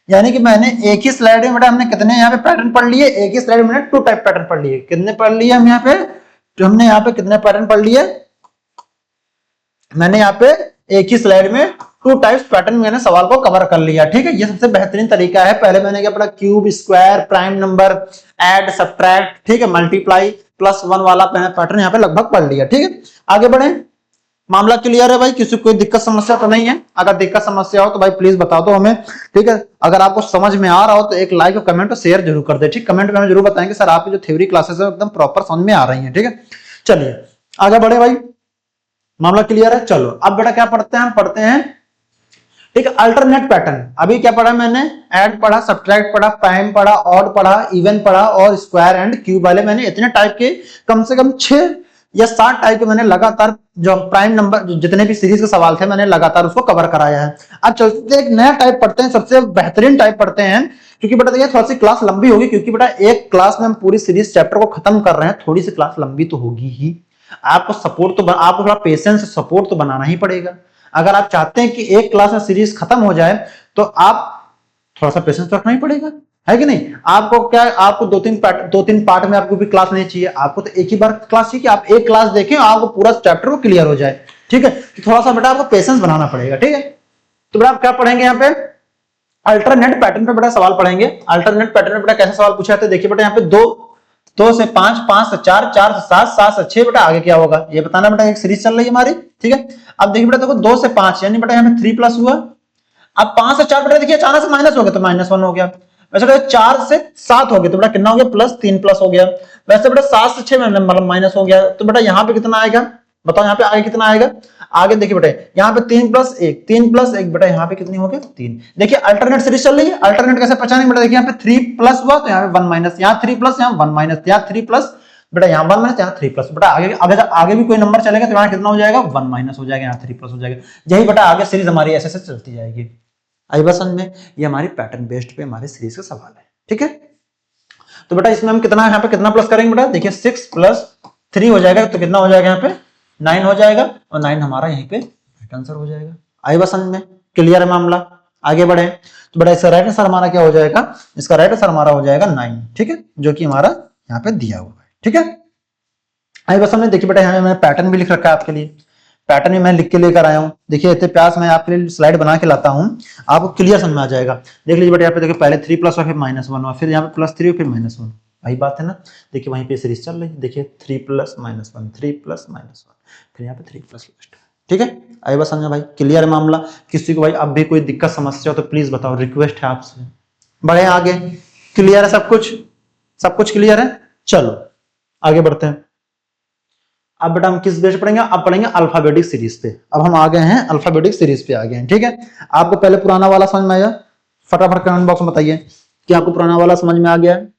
यानी कि मैंने एक ही स्लाइड में बेटा हमने कितने यहाँ पे पैटर्न पढ़ लिए? एक ही स्लाइड में 2 टाइप पैटर्न पढ़ लिए। कितने पढ़ लिए हम यहाँ पे? तो हमने यहाँ पे कितने पैटर्न पढ़ लिए? मैंने यहाँ पे एक ही स्लाइड में 2 टाइप्स पैटर्न मैंने सवाल को कवर कर लिया। ठीक है, ये सबसे बेहतरीन तरीका है। पहले मैंने क्या पढ़ा? Cube, square, prime number, add, subtract, ठीक है, मल्टीप्लाई, प्लस वन वाला पैटर्न यहाँ पे लगभग पढ़ लिया। ठीक है, आगे बढ़े। मामला क्लियर है भाई? किसी को कोई दिक्कत समस्या तो नहीं है? अगर दिक्कत समस्या हो तो भाई प्लीज बता दो हमें। ठीक है, अगर आपको समझ में आ रहा हो तो एक लाइक और कमेंट और शेयर जरूर कर दे। ठीक, कमेंट में हमें जरूर बताएंगे सर आपकी जो थ्योरी क्लासेस है एकदम प्रॉपर समझ में आ रही है। ठीक है, चलिए आगे बढ़े भाई। मामला क्लियर है? चलो अब बेटा क्या पढ़ते हैं? हम पढ़ते हैं ठीक है अल्टरनेट पैटर्न। अभी क्या पढ़ा मैंने? ऐड पढ़ा, सब्ट्रैक्ट पढ़ा, प्राइम पढ़ा, ऑड पढ़ा, इवन पढ़ा और स्क्वायर एंड क्यूब वाले मैंने इतने टाइप के कम से कम 6 या 7 टाइप के मैंने लगातार जो प्राइम नंबर जितने भी सीरीज के सवाल थे मैंने लगातार उसको कवर कराया है। अब चलते एक नया टाइप पढ़ते हैं, सबसे बेहतरीन टाइप पढ़ते हैं। क्योंकि बेटा देखिए थोड़ी सी क्लास लंबी होगी, क्योंकि बेटा एक क्लास में हम पूरी सीरीज चैप्टर को खत्म कर रहे हैं, थोड़ी सी क्लास लंबी तो होगी ही। आपको सपोर्ट तो आपको थोड़ा पेशेंस सपोर्ट तो बनाना ही पड़ेगा। अगर आप चाहते हैं कि एक क्लास में सीरीज खत्म हो जाए तो आप थोड़ा सा पेशेंस तो रखना ही पड़ेगा, है कि नहीं? आपको क्या, आपको 2-3 पार्ट में आपको भी क्लास नहीं चाहिए, आपको तो एक ही बार क्लास चाहिए कि आप एक क्लास देखें आपको पूरा चैप्टर को क्लियर हो जाए। ठीक है, तो थोड़ा सा बेटा आपको पेशेंस बनाना पड़ेगा। ठीक है, तो बेटा आप क्या पढ़ेंगे यहाँ पे? अल्टरनेट पैटर्न पे बेटा सवाल पढ़ेंगे। अल्टरनेट पैटर्न में बेटा कैसे सवाल पूछे जाते हैं? देखिए बेटा यहाँ पे 2 से 5, 5 से 4, 4 से 7, 7 से 6। बेटा आगे क्या होगा ये बताना बेटा। एक सीरीज चल रही है हमारी। ठीक है, अब देखिए बेटा देखो 2 से 5 यानी बेटा यहाँ पे 3 प्लस हुआ। अब 5 से 4 बेटा देखिए अचानक से माइनस हो गया तो -1 हो गया। वैसे बेटा 4 से 7 हो गया तो बेटा कितना हो गया, प्लस 3 प्लस हो गया। वैसे बेटा 7 से 6 मतलब माइनस हो गया, तो बेटा यहाँ पे कितना आएगा बताओ, यहाँ पे आगे कितना आएगा। आगे देखिए बेटा यहाँ पे 3 प्लस 1, 3 प्लस 1 बेटा यहाँ पे कितनी हो गया 3। देखिए अल्टरनेट सीरीज चल रही है, अल्टरनेट कैसे पहचानेंगे बेटा, देखिए यहाँ पे 3 प्लस हुआ तो यहाँ पे 1 माइनस, यहाँ 3 प्लस, यहाँ 1 माइनस, यहाँ 3 प्लस बेटा यहाँ 1 माइनस, यहाँ 3 प्लस। बेटा आगे आगे आगे भी कोई नंबर चलेगा तो यहाँ कितना हो जाएगा 1 माइनस हो जाएगा, यहाँ 3 प्लस हो जाएगा। यही बेटा आगे सीरीज हमारी ऐसे चलती जाएगी। आई बात समझ में, ये हमारी पैटर्न बेस्ड पे हमारे सीरीज का सवाल है, ठीक है। तो बेटा इसमें हम कितना यहाँ पे कितना प्लस करेंगे बेटा, देखिए 6 प्लस 3 हो जाएगा तो कितना हो जाएगा यहाँ पे 9 हो जाएगा, और 9 हमारा यहीं पे राइट आंसर हो जाएगा। आई बात समझ में, क्लियर है मामला, आगे बढ़े। तो बेटा इसका राइट आंसर हमारा क्या हो जाएगा, इसका राइट आंसर हमारा हो जाएगा 9, ठीक है, जो कि हमारा यहाँ पे दिया हुआ है, ठीक है। आई बात समझ में, देखिए बेटा यहाँ मैंने पैटर्न भी लिख रखा है आपके लिए, पैटर्न भी मैं लिख के लेकर आया हूँ। देखिए इतने प्यास मैं आपके लिए स्लाइड बना के लाता हूँ, आपको क्लियर समझ में आ जाएगा। देख लीजिए बेटा यहाँ पे देखिए पहले 3 प्लस हुआ, फिर -1 हुआ, फिर यहाँ पे +3 फिर -1, वही बात है ना। देखिए वहीं पे सीरीज चल रही है, देखिए 3 प्लस -1, 3 प्लस -1, फिर यहाँ पे 3 प्लस लास्ट, ठीक है। आई बात समझ भाई, क्लियर है मामला। किसी को भाई अब भी कोई दिक्कत समस्या हो तो प्लीज बताओ, रिक्वेस्ट है आपसे। बढ़े आगे, क्लियर है सब कुछ क्लियर है। चलो आगे बढ़ते हैं। अब बेटा हम किस बेस पढ़ेंगे, अब पढ़ेंगे अल्फाबेटिक सीरीज पे। अब हम आ गए हैं अल्फाबेटिक सीरीज पे आ गए हैं, ठीक है। आपको पहले पुराना वाला समझ में आया, फटाफट कमेंट बॉक्स में बताइए कि आपको पुराना वाला समझ में आ गया है।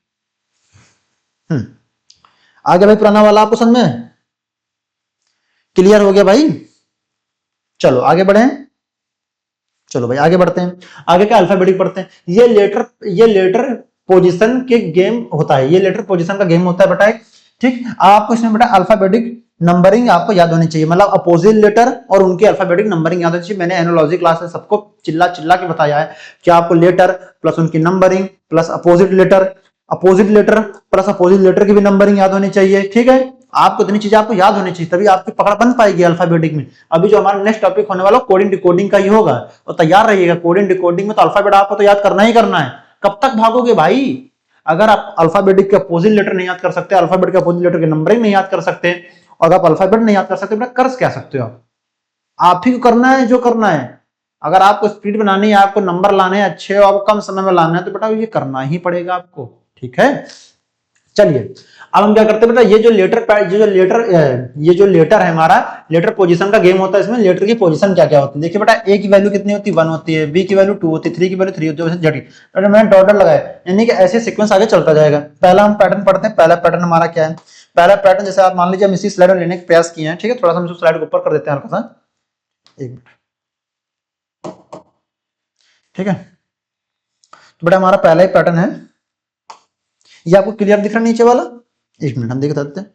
आ गया भाई पुराना वाला आपको समझ में, क्लियर हो गया भाई। चलो आगे बढ़े, चलो भाई आगे बढ़ते हैं। आगे क्या अल्फाबेटिक पढ़ते हैं। ये लेटर पोजीशन के गेम होता है, ये लेटर पोजीशन का गेम होता है बेटा, ठीक। आपको इसमें बेटा अल्फाबेटिक नंबरिंग आपको याद होनी चाहिए, मतलब अपोजिट लेटर और उनकी अल्फाबेटिक नंबरिंग याद होनी चाहिए। मैंने एनोलॉजी क्लास में सबको चिल्ला के बताया है कि आपको लेटर प्लस उनकी numbering plus opposite letter plus opposite letter की भी नंबरिंग याद होनी चाहिए, ठीक है। आपको इतनी चीजें आपको याद होनी चाहिए, तभी आपकी पकड़ बन पाएगी अल्फाबेटिक में। अभी जो हमारा नेक्स्ट टॉपिक होने वाला कोडिंग डिकोडिंग का ही होगा, और तैयार रहिएगा। कोडिंग डिकोडिंग में तो अल्फाबेट आपको तो याद करना ही करना है। कब तक भागोगे भाई, अगर आप अल्फाबेटिक के अपोजिट लेटर नहीं याद कर सकते, अल्फाबेट के अपोजिट लेटर की नंबरिंग नहीं याद कर सकते, और आप अल्फाबेट नहीं याद कर सकते, बेटा कर क्या सकते हो आप ही को करना है जो करना है। अगर आपको स्पीड बनानी है, आपको नंबर लाने हैं अच्छे, और आपको कम समय में लाना है, तो बेटा ये करना ही पड़ेगा आपको, ठीक है। चलिए अब हम क्या करते हैं बेटा, ये जो लेटर है हमारा, लेटर पोजीशन का गेम होता है। इसमें लेटर की पोजीशन क्या क्या होती है, देखिए बेटा ए की वैल्यू कितनी होती है 1 होती है, बी की वैल्यू 2 होती है, 3 की वैल्यू 3 होती है, जड़ी तो मैंने डॉट लगाया, यानी कि ऐसे सीक्वेंस आगे चलता जाएगा। पहला हम पैटर्न पढ़ते हैं। पहला पैटर्न हमारा क्या है, पहला पैटर्न जैसे आप मान लीजिए हम इसी स्लाइड में लेने का प्रयास किए हैं, ठीक है। थोड़ा सा हम स्लाइड को ऊपर कर देते हैं हल्का सा, एक मिनट, ठीक है। तो बेटा हमारा पहला ही पैटर्न है, ये आपको क्लियर दिख रहा नीचे वाला, एक मिनट हम देख सकते हैं,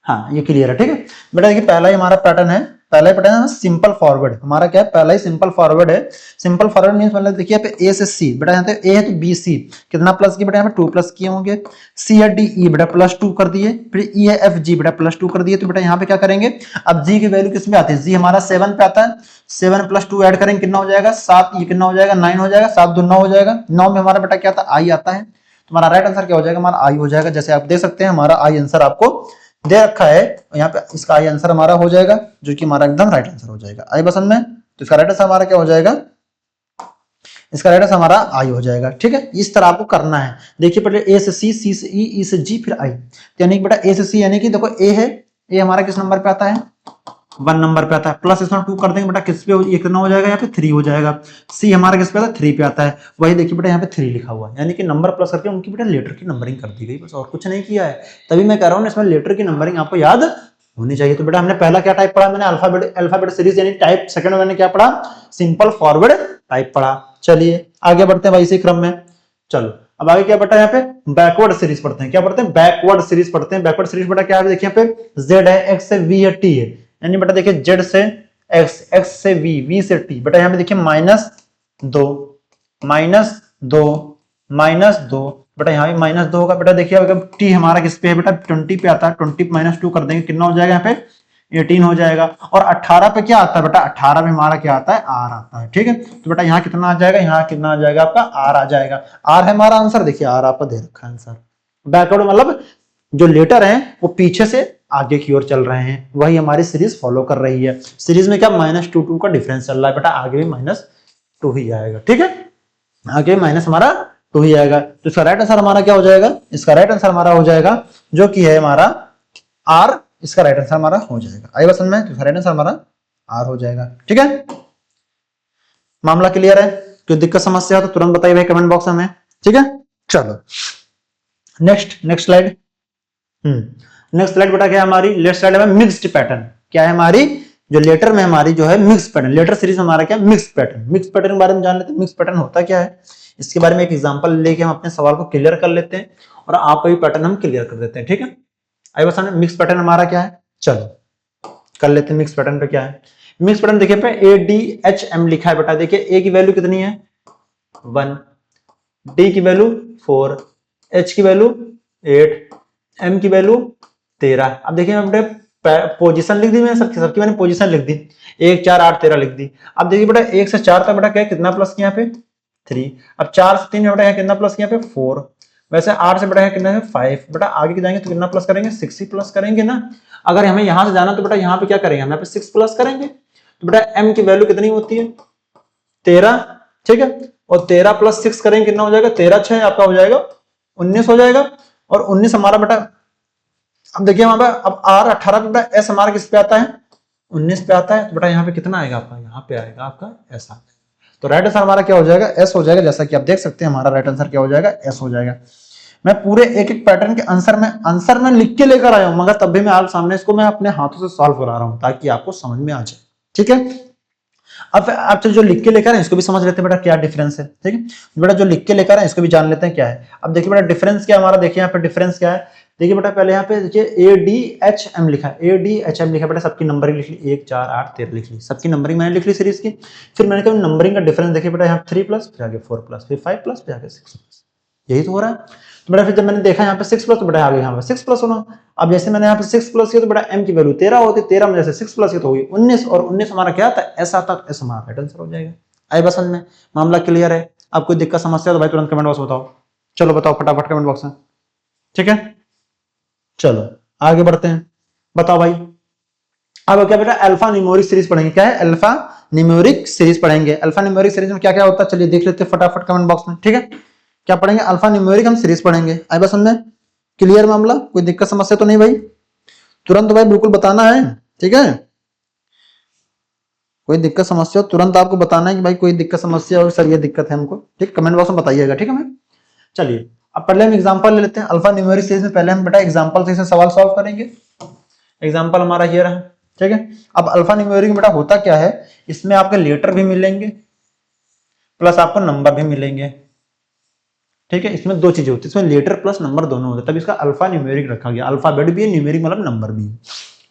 हाँ ये क्लियर है, ठीक है। बेटा देखिए पहला ही हमारा पैटर्न है, पहला ही पैटर्न है सिंपल फॉरवर्ड। हमारा क्या है, पहला ही सिंपल फॉरवर्ड है। सिंपल फॉरवर्ड मींस मतलब देखिए यहाँ पे ए से सी, बेटा यहाँ पे ए है तो बी सी कितना प्लस किया बेटा, यहाँ पे 2 प्लस किए होंगे। सी है डी ई बेटा +2 कर दिए, फिर ई है एफ जी बेटा +2 कर दिए। तो बेटा यहाँ पे क्या करेंगे, अब जी की वैल्यू किस में आती है, जी हमारा 7 पे आता है, 7 + 2 ऐड करेंगे कितना हो जाएगा 7, ये कितना हो जाएगा 9 हो जाएगा, 7 2 9 हो जाएगा। 9 में हमारा बेटा क्या आता है आई आता है, तुम्हारा राइट आंसर क्या हो जाएगा, हमारा आई हो जाएगा। जैसे आप देख सकते हैं हमारा आई आंसर आपको दे रखा है, यहाँ पे इसका आई आंसर हमारा हो जाएगा, जो कि हमारा एकदम राइट आंसर हो जाएगा। आई पसंद में, तो इसका राइट आंसर हमारा क्या हो जाएगा, इसका राइट आंसर हमारा आई हो जाएगा, ठीक है। इस तरह आपको करना है। देखिए पहले ए से सी, सी से ई, ई से जी, फिर आई। यानी कि बेटा ए से सी, यानी कि देखो ए है, ए हमारा किस नंबर पे आता है 1 नंबर पे आता है, प्लस इसमें 2 कर देंगे बेटा किस पे, ये कितना हो जाएगा यहाँ पे 3 हो जाएगा। सी हमारा किस पे आता है 3 पे आता है, वही देखिए बेटा यहाँ पे 3 लिखा हुआ है, यानी कि नंबर प्लस करके उनकी बेटा लेटर की नंबरिंग कर दी गई, बस और कुछ नहीं किया है। तभी मैं कह रहा हूँ इसमें लेटर की नंबरिंग आपको याद होनी चाहिए। तो बेटा हमने पहला क्या टाइप पढ़ा, मैंने अल्फाबेट सीरीज यानी टाइप। सेकंड में मैंने क्या पढ़ा, सिंपल फॉरवर्ड टाइप पढ़ा। चलिए आगे बढ़ते हैं भाई इसी क्रम में। चलो अब आगे क्या बेटा यहाँ पे बैकवर्ड सीरीज पढ़ते हैं। क्या पढ़ते हैं, बैकवर्ड सीरीज पढ़ते हैं। बैकवर्ड सीरीज बेटा क्या है, देखिए यहाँ पे जेड है, एक्स है, वी है, टी है, यानी बेटा देखिए जेड से एक्स, एक्स से वी, वी से टी। बेटा यहाँ पे देखिए -2 -2 बेटा यहाँ भी -2 होगा। बेटा देखिए अगर टी हमारा किस पे है बेटा 20 पे आता है, 20 -2 कर देंगे कितना हो जाएगा यहाँ पे 18 हो जाएगा। और 18 पे क्या आता है बेटा, 18 पे हमारा क्या आता है आर आता है, ठीक है। तो बेटा यहाँ कितना आ जाएगा, यहाँ कितना आ जाएगा आपका आर आ जाएगा। आर है हमारा आंसर, देखिए आर आपका दे रखा है आंसर। बैकवर्ड मतलब जो लेटर हैं वो पीछे से आगे की ओर चल रहे हैं, वही हमारी सीरीज फॉलो कर रही है। सीरीज में क्या -2 का डिफरेंस चल रहा है बेटा, आगे भी -2 ही आएगा, ठीक है। आगे माइनस हमारा 2 ही आएगा। तो इसका राइट आंसर हमारा क्या हो जाएगा, इसका राइट आंसर हमारा हो जाएगा जो कि है हमारा आर, इसका राइट आंसर हमारा हो जाएगा। आई बात समझ में, तो इसका राइट आंसर हमारा आर हो जाएगा। ठीक है, मामला क्लियर है? कोई दिक्कत समस्या हो तो तुरंत बताइए भाई कमेंट बॉक्स में। ठीक है, चलो नेक्स्ट स्लाइड। नेक्स्ट स्लाइड बेटा क्या है हमारी, लेफ्ट साइड में मिक्स्ड पैटर्न। क्या है हमारी जो लेटर में हमारी जो है मिक्स पैटर्न, लेटर सीरीज में हमारा क्या मिक्स पैटर्न। मिक्स पैटर्न के बारे में जान लेते हैं, मिक्स पैटर्न होता क्या है, इसके बारे में एक एग्जांपल लेके हम अपने सवाल को क्लियर कर लेते हैं और आपका भी पैटर्न हम क्लियर कर देते हैं। ठीक है, आई बस मिक्स पैटर्न हमारा क्या है, चलो कर लेते हैं। मिक्स पैटर्न पे क्या है, मिक्स पैटर्न देखिए पे ADHM लिखा है बेटा। देखिए ए की वैल्यू कितनी है 1, डी की वैल्यू 4, एच की वैल्यू 8, एम की वैल्यू 13। अब देखिए हमने पोजीशन लिख दी, मैंने सबकी मैंने पोजीशन लिख दी, 1 4 8 13 लिख दी। अब देखिए बेटा 1 से 4 तक बेटा क्या कितना प्लस किया पे 3। अब 4 से 3 बेटा कितना प्लस किया पे 4। वैसे 8 से बेटा कितना है 5। बेटा आगे के जाएंगे तो कितना प्लस करेंगे 6 ही प्लस करेंगे ना। अगर हमें यहां से जाना तो बेटा यहाँ पे क्या करेंगे, हम यहाँ पे 6 प्लस करेंगे। तो बेटा एम की वैल्यू कितनी होती है 13। ठीक है, और 13 प्लस 6 करेंगे कितना हो जाएगा, 13 6 आपका हो जाएगा 19 हो जाएगा। और 19 हमारा बेटा, अब देखिए वहां पे अब आर 18 बेटा एस हमारा किस पे आता है 19 पे आता है। तो बेटा यहाँ पे कितना आएगा आपका, यहाँ पे आएगा आपका एस आ जाएगा। तो राइट आंसर हमारा क्या हो जाएगा एस हो जाएगा। जैसा कि आप देख सकते हैं हमारा राइट आंसर क्या हो जाएगा एस हो जाएगा। मैं पूरे एक एक पैटर्न के आंसर में लिख के लेकर आया हूं, मगर तब भी मैं आप सामने इसको मैं अपने हाथों से सॉल्व करा रहा हूं ताकि आपको समझ में आ जाए। ठीक है, अब आप जो लिख के लेकर आए इसको भी समझ लेते हैं बेटा क्या डिफरेंस है। ठीक है, बेटा जो लिख के लेकर आए इसको भी जान लेते हैं क्या है। अब देखिए बेटा डिफरेंस क्या हमारा, देखिए यहाँ पे डिफरेंस क्या है। देखिए बेटा पहले यहाँ पे देखिए ADHM लिखा है, ADHM लिखा बेटा, सबकी नंबरिंग लिख ली 1 4 8 13 लिख ली, सबकी नंबरिंग मैंने लिख ली सीरीज की। फिर मैंने कहा नंबरिंग का डिफरेंस देखिए बेटा यहाँ 3 प्लस, फिर आगे 4 प्लस, फिर 5 प्लस, फिर आगे 6 प्लस, यही तो हो रहा है। तो बेटा फिर जब मैंने देखा यहाँ पे 6 प्लस तो बेटा आगे यहाँ पे 6 प्लस होना। अब जैसे मैंने यहाँ पे 6 प्लस किया तो बेटा m की वैल्यू 13 होती, 13 में जैसे 6 प्लस किया तो होगी 19, और 19 हमारा क्या था ऐसा आता, ऐसा हमारा राइट आंसर हो जाएगा। आई बस में मामला क्लियर है? आप कोई दिक्कत समस्या तो भाई तुरंत कमेंट बॉक्स बताओ। चलो बताओ फटाफट कमेंट बॉक्स में। ठीक है, चलो आगे बढ़ते हैं, बताओ भाई। अब क्या बेटा अल्फा न्यूमेरिक सीरीज पढ़ेंगे। क्या है अल्फा न्यूमेरिक सीरीज पढ़ेंगे। अल्फा न्यूमेरिक सीरीज में क्या क्या होता है चलिए देख लेते हैं फटाफट कमेंट बॉक्स में। ठीक है, क्या पढ़ेंगे अल्फा न्यूमेरिक हम सीरीज पढ़ेंगे। आई बस में क्लियर मामला, कोई दिक्कत समस्या तो नहीं भाई, तुरंत भाई बिल्कुल बताना है। ठीक है, कोई दिक्कत समस्या हो तुरंत आपको बताना है कि भाई कोई दिक्कत समस्या हो, सर ये दिक्कत है हमको। ठीक, कमेंट बॉक्स में बताइएगा। ठीक है मैं, चलिए अब पहले हम एग्जांपल ले लेते हैं अल्फा न्यूमेरिक सीरीज में। पहले हम बेटा एग्जांपल से सवाल सॉल्व करेंगे। एग्जांपल हमारा ये रहा। ठीक है, अब अल्फा न्यूमेरिक बेटा होता क्या है, इसमें आपके लेटर भी मिलेंगे प्लस आपको नंबर भी मिलेंगे। ठीक है, इसमें दो चीजें होती है, इसमें लेटर प्लस नंबर दोनों होते हैं, तब इसका अल्फा न्यूमेरिक रखा गया। अल्फाबेट भी है, न्यूमेरिक मतलब नंबर भी है।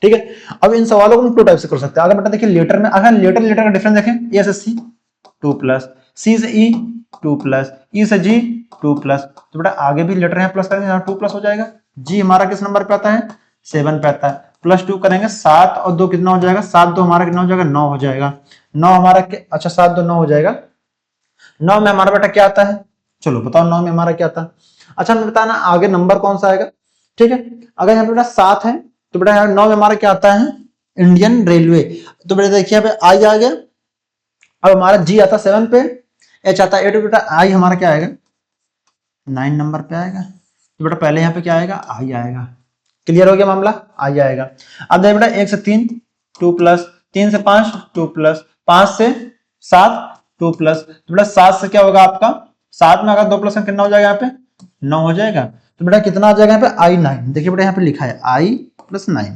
ठीक है, अब इन सवालों को हम टू टाइप से कर सकते हैं। अगर बेटा देखिए लेटर में, अगर लेटर का डिफरेंस देखें, ए से सी 2 प्लस, सी से ई 2 प्लस, ई से जी 2 प्लस, तो बेटा आगे भी लेटर है प्लस करेंगे यहाँ 2 प्लस हो जाएगा। जी हमारा किस नंबर पे आता है 7 पे आता है, प्लस 2 करेंगे 7 और 2 कितना हो जाएगा, 7 2 हमारा कितना हो जाएगा 9 हो जाएगा। 9 हमारा अच्छा 7 2 9 हो जाएगा। 9 में हमारा बेटा क्या आता है, चलो बताओ 9 में हमारा क्या आता है। अच्छा हमें बताना आगे नंबर कौन सा आएगा। ठीक है, अगर यहाँ पे बेटा 7 है तो बेटा यहाँ 9 में हमारा क्या आता है इंडियन रेलवे। तो बेटा देखिए यहाँ पे आई आ गया। अब हमारा जी आता 7 पे, एच आता 8 पे, बेटा आई हमारा क्या आएगा 9 नंबर पे आएगा। तो बेटा पहले यहाँ पे क्या आएगा आई आएगा। क्लियर हो गया मामला, आई आएगा। अब देखिए बेटा 1 से 3 2 प्लस, 3 से 5 2 प्लस, 5 से 7 2 प्लस, तो बेटा 7 से क्या होगा आपका, 7 में अगर 2 प्लस कितना हो जाएगा यहाँ पे 9 हो जाएगा। तो बेटा कितना आ जाएगा यहाँ पे आई 9। देखिए बेटा यहाँ पे लिखा है आई प्लस 9,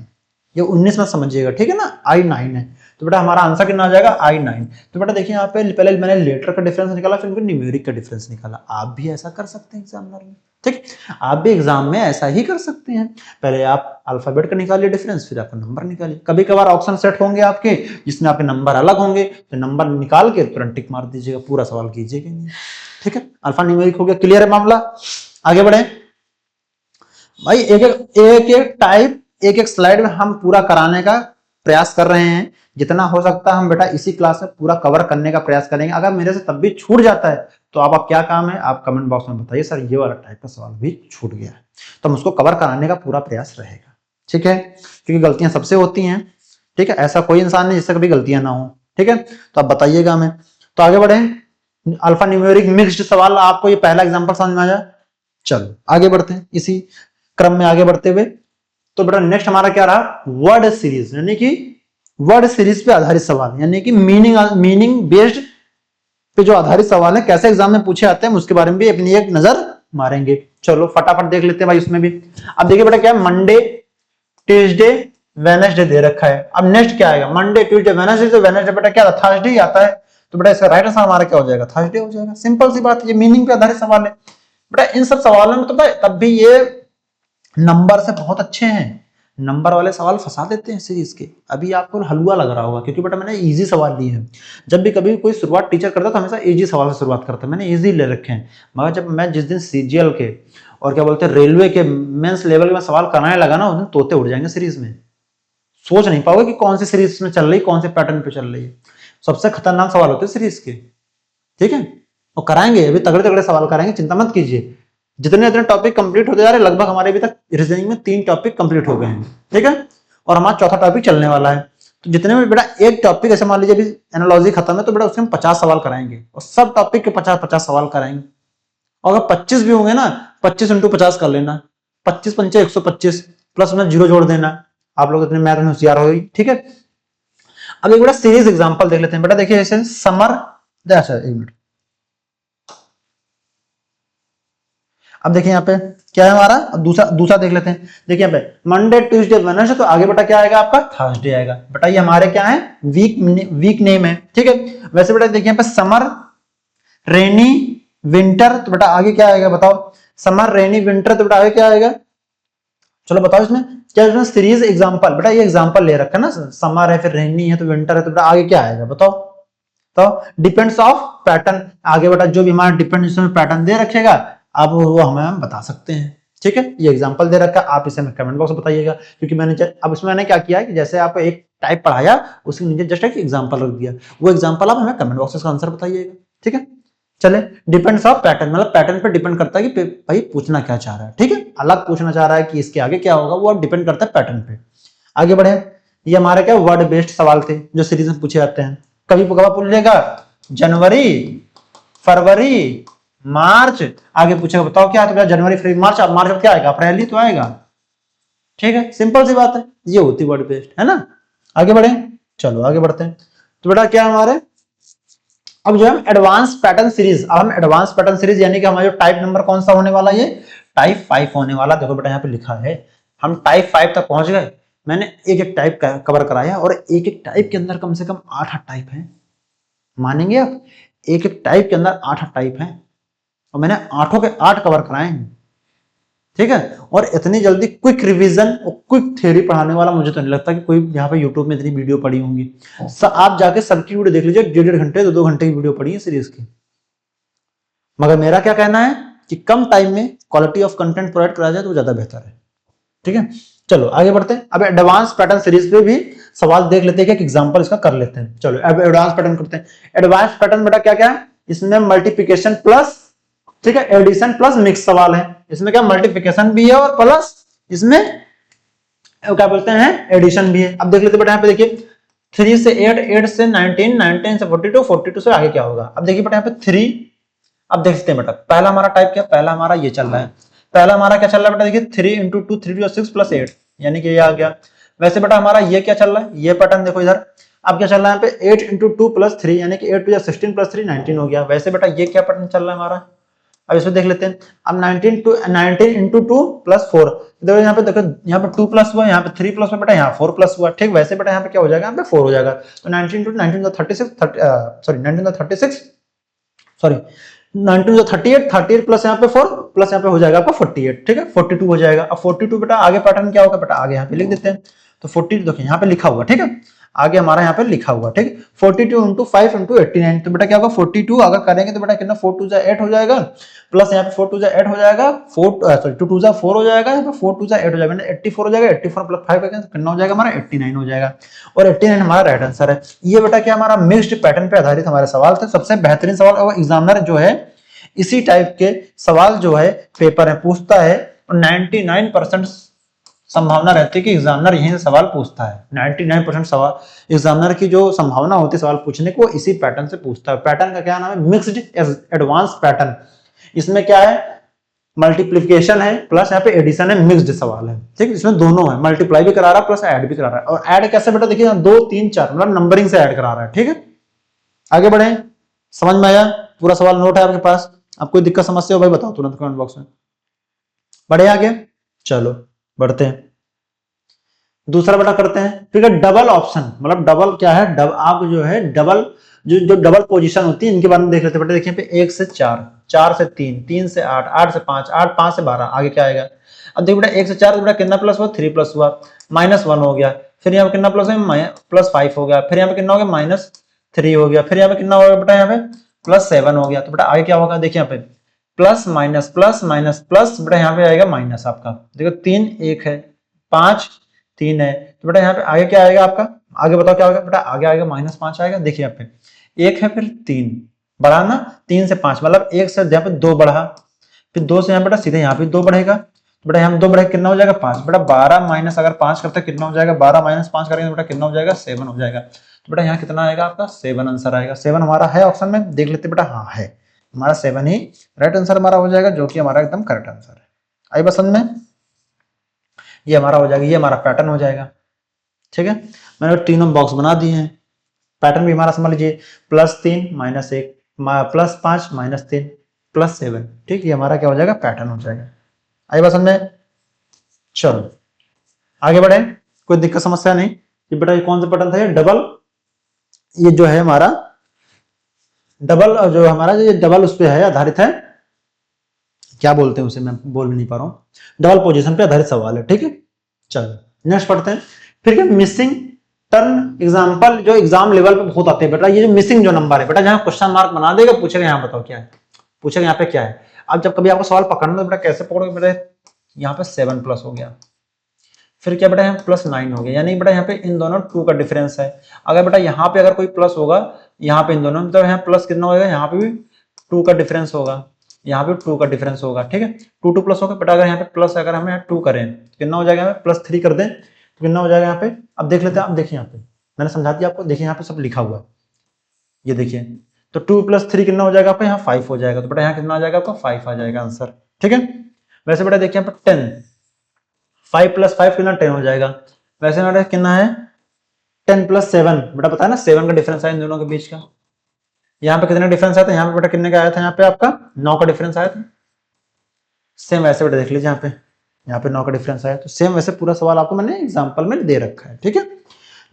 ये 19 में समझिएगा। ठीक है ना, आई 9 है, तो बेटा हमारा आंसर कितना आ जाएगा आई 9। तो बेटा देखिए यहाँ पे पहले मैंने लेटर का डिफरेंस निकाला, फिर न्यूमेरिक का डिफरेंस निकाला। आप भी ऐसा कर सकते हैं एग्जामिनर में। ठीक, आप भी एग्जाम में ऐसा ही कर सकते हैं। पहले आप अल्फाबेट का निकालिए डिफरेंस, फिर आपका नंबर निकालिए। कभी कभार ऑप्शन सेट होंगे आपके जिसमें आपके नंबर अलग होंगे, तो नंबर निकाल के तुरंत टिक मार दीजिएगा, पूरा सवाल कीजिएगा नहीं। ठीक है, अल्फा न्यूमेरिक हो गया। क्लियर है मामला, आगे बढ़े भाई। एक एक टाइप एक एक स्लाइड में हम पूरा कराने का प्रयास कर रहे हैं। जितना हो सकता है हम बेटा इसी क्लास में पूरा कवर करने का प्रयास करेंगे। अगर मेरे से तब भी छूट जाता है तो आप क्या काम है, आप कमेंट बॉक्स में बताइए सर ये वाला टाइप का सवाल भी छूट गया है, तो हम उसको कवर कराने का पूरा प्रयास रहेगा। ठीक है, क्योंकि गलतियां सबसे होती हैं। ठीक है, ऐसा कोई इंसान नहीं जिससे कभी गलतियां ना हो। ठीक है, तो आप बताइएगा हमें। तो आगे बढ़े, अल्फा न्यूमेरिक मिक्स्ड सवाल, आपको ये पहला एग्जांपल समझ में आया। चलो आगे बढ़ते हैं इसी क्रम में आगे बढ़ते हुए। तो बेटा नेक्स्ट हमारा क्या रहा, वर्ड सीरीज, यानी कि वर्ड सीरीज पे आधारित सवाल, यानी कि मीनिंग बेस्ड पे जो आधारित सवाल है, कैसे एग्जाम में पूछे आते हैं उसके बारे में भी अपनी एक नजर मारेंगे। चलो फटाफट देख लेते हैं भाई उसमें भी। अब देखिए बेटा क्या है, मंडे ट्यूसडे वेडनेसडे दे रखा है। अब नेक्स्ट क्या आएगा, मंडे ट्यूसडे वेडनेसडे, तो वेडनेसडे बेटा क्या थर्सडे ही आता है, तो बेटा इसका राइट आंसर हमारा क्या हो जाएगा, थर्सडे हो जाएगा। सिंपल सी बात, ये मीनिंग पे आधारित सवाल है बेटा। इन सब सवालों में तो तब भी ये नंबर से बहुत अच्छे हैं, नंबर वाले सवाल फंसा देते हैं सीरीज के। अभी आपको हलवा लग रहा होगा क्योंकि बेटा मैंने इजी सवाल लिए हैं। जब भी कभी कोई शुरुआत टीचर करता है तो हमेशा इजी सवाल से शुरुआत करता है, मैंने इजी ले रखे हैं। मगर जब मैं जिस दिन सीजीएल के और क्या बोलते हैं रेलवे के मेंस लेवल में सवाल कराने लगा ना, उस दिन तोते उड़ जाएंगे सीरीज में। सोच नहीं पाओगे कि कौन सी सीरीज में चल रही, कौन से पैटर्न पे चल रही है। सबसे खतरनाक सवाल होते हैं सीरीज के, ठीक है। और कराएंगे अभी तगड़े तगड़े सवाल कराएंगे, चिंता मत कीजिए। जितने जितने टॉपिक कंप्लीट होते जा रहे हैं, लगभग हमारे अभी तक रीजनिंग में 3 टॉपिक कंप्लीट हो गए हैं, ठीक है। और हमारा चौथा टॉपिक चलने वाला है। तो जितने भी बेटा एक टॉपिक ऐसे मान लीजिए अभी एनालॉजी खत्म है, तो बेटा उसके हम 50 सवाल कराएंगे और सब टॉपिक के 50-50 सवाल कराएंगे। और अगर 25 भी होंगे ना, 25 × 50 कर लेना, 25 × 5 = 125, प्लस में 0 जोड़ देना। आप लोग इतने मैथ में होशियार हो, ठीक है। अब एक बेटा सीरीज एग्जांपल देख लेते हैं। बेटा देखिए जैसे समर, अच्छा एक मिनट, अब देखिए यहाँ पे क्या है हमारा, दूसरा देख लेते हैं। देखिए यहाँ पे मंडे ट्यूसडे वेडनेसडे, तो आगे बेटा क्या आएगा आपका, थर्सडे आएगा। बेटा ये हमारे क्या है, वीक नेम है, ठीक है। वैसे बेटा देखिए यहाँ पे समर रेनी विंटर, तो बेटा आगे क्या आएगा बताओ, समर रेनी विंटर, तो बेटा आगे क्या आएगा, चलो बताओ इसमें क्या, इसमें सीरीज एग्जांपल, बेटा ये एग्जांपल ले रखा है ना, समर है फिर रेनी है तो विंटर है, तो बेटा आगे क्या आएगा बताओ। तो डिपेंड्स ऑफ पैटर्न, आगे बेटा जो भी हमारा डिपेंड्स में पैटर्न दे रखेगा अब वो हमें बता सकते हैं, ठीक है। ये एग्जांपल दे रखा है, आप इसे कमेंट बॉक्स में बताइएगा, क्योंकि अब इसमें मैंने क्या किया है कि जैसे आपको एक टाइप पढ़ाया उसके नीचे जस्ट एक एग्जांपल रख दिया, वो एग्जांपल आप हमें कमेंट बॉक्स में आंसर बताइएगा, ठीक है। चले, डिपेंड्स ऑफ पैटर्न, मतलब पैटर्न पे डिपेंड करता है कि भाई पूछना क्या चाह रहा है, ठीक है। अलग पूछना चाह रहा है कि इसके आगे क्या होगा, वो अब डिपेंड करता है पैटर्न पे। आगे बढ़े, ये हमारे क्या वर्ड बेस्ड सवाल थे जो सीरीज में पूछे जाते हैं। कभी पूछ लेगा जनवरी फरवरी मार्च, आगे पूछेगा बताओ क्या, तो जनवरी फरवरी मार्च, अब मार्च में क्या आएगा, अप्रैल ही तो आएगा, ठीक है। सिंपल सी बात है, ये होती वर्ड बेस्ड, है ना। आगे बढ़े, चलो आगे बढ़ते हैं। तो बेटा क्या हमारे अब जो है एडवांस पैटर्न सीरीज, अब हम एडवांस पैटर्न सीरीज यानी कि हमारा जो टाइप नंबर कौन सा होने वाला, ये टाइप 5 होने वाला। देखो बेटा यहाँ पे लिखा है, हम टाइप 5 तक पहुंच गए। मैंने एक एक टाइप कवर कराया और एक एक टाइप के अंदर कम से कम 8 टाइप हैं, मानेंगे आप, एक एक टाइप के अंदर 8 टाइप हैं और मैंने 8 के 8 कवर कराए हैं, ठीक है। और इतनी जल्दी क्विक रिवीजन और क्विक थ्योरी पढ़ाने वाला मुझे तो नहीं लगता कि कोई यहाँ पे यूट्यूब में इतनी वीडियो पड़ी होंगी। आप जाके सबकी वीडियो देख लीजिए, 1.5 घंटे 2 घंटे की वीडियो पड़ी है सीरीज की। मगर मेरा क्या कहना है कि कम टाइम में क्वालिटी ऑफ कंटेंट प्रोवाइड कराया जाए तो ज्यादा बेहतर है, ठीक है। चलो आगे बढ़ते हैं। अब एडवांस पैटर्न सीरीज पे भी सवाल देख लेते हैं कि एक एग्जांपल इसका कर लेते हैं। चलो अब एडवांस पैटर्न करते हैं। एडवांस पैटर्न बेटा क्या क्या है, इसमें मल्टीप्लिकेशन प्लस, ठीक है, एडिशन प्लस मिक्स सवाल है। इसमें क्या मल्टीप्लिकेशन भी है और प्लस इसमें क्या बोलते हैं एडिशन भी है। अब देख लेते बेटा यहाँ पे देखिए 3 से 8, 8 से 19, 19 से 42, 42 से आगे क्या होगा। अब देखिए बेटा यहाँ पे 3, अब देखते हैं बेटा पहला हमारा टाइप क्या, पहला हमारा ये चल रहा है, पहला हमारा क्या चल रहा है बेटा देखिए 3 × 2 3 × 6 + 8 यानी कि ये आ गया। वैसे बेटा हमारा ये क्या चल रहा है, ये पैटर्न देखो इधर, अब क्या चल रहा है यहाँ पे 8 × 2 + 3 यानी कि 8 × 16 + 3 19 हो गया। वैसे बेटा ये क्या पैटर्न चल रहा है हमारा, अब इसमें देख लेते हैं। अब 19 × 2 + 4, देखो यहाँ पे, देखो यहाँ पे 2 प्लस हुआ, यहाँ पे 3 प्लस हुआ, बेटा यहाँ 4 प्लस हुआ, ठीक। वैसे बेटा यहाँ पे क्या हो जाएगा, यहाँ पे 4 हो जाएगा। तो 19 × 19 = 36, 19 × 38, 38 प्लस यहाँ पे 4 प्लस यहाँ पे हो जाएगा आपका 48, ठीक है, 42 हो जाएगा। अब 42 बेटा आगे पैटर्न क्या होगा, बेटा आगे यहाँ पे लिख देते हैं। तो 42 देखिए यहाँ पे लिखा हुआ, ठीक है, आगे हमारा यहाँ पे लिखा हुआ, ठीक। 42 × 5 × 89, तो बेटा क्या होगा 42 अगर करेंगे तो बेटा कितना 4 × 2 = 8 हो जाएगा, प्लस यहाँ पे 4 × 2 = 8 हो जाएगा, 2 × 2 = 4 हो जाएगा, यहाँ पे 4 × 2 = 8 हो जाएगा, 84 हो जाएगा। 84 + 5 कितना हो जाएगा हमारा 89 हो जाएगा, और 89 हमारा राइट आंसर है। ये बेटा क्या हमारा मिक्स्ड पैटर्न पे आधारित हमारे सवाल थे, सबसे बेहतरीन सवाल। और एग्जामिनर जो है इसी टाइप के सवाल जो है पेपर में पूछता है और 99% संभावना रहती है कि एग्जामिनर यहीं से सवाल पूछता है। 99% सवाल एग्जामिनर की जो संभावना होती है सवाल पूछने को इसी पैटर्न से पूछता है। पैटर्न का क्या नाम है? Mixed advance pattern. इसमें क्या है? मल्टीप्लीकेशन है प्लस यहाँ पे एडिशन है, मिक्स्ड सवाल है। ठीक है, इसमें दोनों है, मल्टीप्लाई भी करा रहा है प्लस ऐड भी करा रहा है। और ऐड कैसे बेटा? देखिए 2 3 4 मतलब नंबरिंग से ऐड करा रहा है। ठीक है, आगे बढ़े। समझ में आया? पूरा सवाल नोट है आपके पास? अब कोई दिक्कत समस्या हो भाई बताओ तुरंत कमेंट बॉक्स में। बढ़े आगे, चलो बढ़ते हैं। दूसरा बेटा करते हैं, ठीक है, डबल ऑप्शन। मतलब डबल क्या है? आप जो है डबल जो डबल पोजीशन होती है इनके बारे में देख लेते हैं बेटा। देखिए पे 1 से 4, 4 से 3, 3 से 8, 8 से 5, 8 5 से 12, आगे क्या आएगा? अब देखिए बेटा 1 से 4 बेटा कितना प्लस हुआ? 3 प्लस हुआ, -1 हो गया। फिर यहाँ पे कितना प्लस है? +5 हो गया। फिर यहाँ पे कितना हो गया? -3 हो गया। फिर यहाँ पे कितना होगा बेटा? यहाँ पे +7 हो गया। तो बेटा आगे क्या होगा? देखिए यहाँ पे plus minus plus minus plus, बेटा यहाँ पे आएगा माइनस आपका। देखो 3 1 है, 5 3 है, तो बेटा यहाँ पे आगे क्या आएगा आपका? आगे बताओ क्या होगा बेटा? आगे आएगा -5 आएगा। देखिए यहाँ पे 1 है, फिर 3 बढ़ा ना, 3 से 5 मतलब 1 से यहाँ पे 2 बढ़ा, फिर 2 से यहाँ बेटा सीधे यहाँ पे 2 बढ़ेगा। तो बेटा यहाँ 2 बढ़ेगा, कितना हो जाएगा? 5। बेटा 12 माइनस अगर 5 करते कितना हो जाएगा? 12 माइनस 5 करेंगे तो बेटा कितना हो जाएगा? 7 हो जाएगा। तो बेटा यहाँ कितना आएगा आपका? 7 आंसर आएगा। 7 हमारा है ऑप्शन में, देख लेते बेटा। हाँ है, हमारा 7 ही राइट आंसर हमारा हो जाएगा, जो कि हमारा एकदम करेक्ट आंसर है। आई पसंद में? ये हमारा हो जाएगा, ये हमारा पैटर्न हो जाएगा। ठीक है, मैंने तीनों बॉक्स बना दिए हैं। पैटर्न भी हमारा समझ लीजिए, +3 -1 +5 -3 +7। ठीक, ये हमारा क्या हो जाएगा? पैटर्न हो जाएगा। आई पसंद में? चलो आगे बढ़े, कोई दिक्कत समस्या नहीं। ये बेटा ये कौन सा पैटर्न था? ये डबल, ये जो है हमारा डबल, जो हमारा ये डबल उस पर है आधारित है, क्या बोलते हैं उसे, मैं बोल भी नहीं पा रहा हूँ। डबल पोजीशन पे आधारित सवाल है। ठीक है, चलो नेक्स्ट पढ़ते हैं। फिर क्या? मिसिंग टर्न एग्जांपल जो एग्जाम लेवल पे बहुत आते हैं बेटा। ये जो मिसिंग जो नंबर है बेटा, जहां क्वेश्चन मार्क बना देगा, पूछेगा यहाँ बताओ क्या है, पूछेगा यहाँ पे क्या है। अब जब कभी आपको सवाल पकड़ना तो बेटा कैसे पकड़ोगे बेटा? यहाँ पे 7 प्लस हो गया, फिर क्या बेटा? यहाँ +9 हो गया, यानी बेटा यहाँ पे इन दोनों 2 का डिफरेंस है। अगर बेटा यहाँ पे अगर कोई प्लस होगा, यहाँ पे इन दोनों मतलब यहाँ प्लस कितना होगा? यहाँ पे भी 2 का डिफरेंस होगा, यहाँ पे 2 का डिफरेंस होगा। ठीक है, 2 प्लस होगा बेटा। अगर यहाँ पे प्लस, अगर हम यहाँ 2 करें तो कितना हो जाएगा? यहाँ पे +3 कर दें तो कितना हो जाएगा यहाँ पे? अब देख लेते हैं। अब देखिए यहाँ पे मैंने समझा दिया आपको, देखिए यहाँ पे सब लिखा हुआ है, ये देखिए। तो 2 + 3 कितना हो जाएगा आपका? यहाँ 5 हो जाएगा। तो बेटा यहाँ कितना आ जाएगा आपका? 5 आ जाएगा आंसर। ठीक है, वैसे बेटा देखिए यहाँ पे 10, 5 + 5 कितना? 10 हो जाएगा। वैसे बेटा कितना है? 10 + 7 बेटा पता है ना, 7 का डिफरेंस है इन दोनों के बीच का। यहाँ पे कितना डिफरेंस आया था? यहाँ पे बेटा कितने का आया था? यहाँ पे आपका 9 का डिफरेंस आया था। सेम वैसे बेटा देख लीजिए, यहाँ पे 9 का डिफरेंस आया। तो सेम वैसे पूरा सवाल आपको मैंने एग्जांपल में दे रखा है। ठीक है,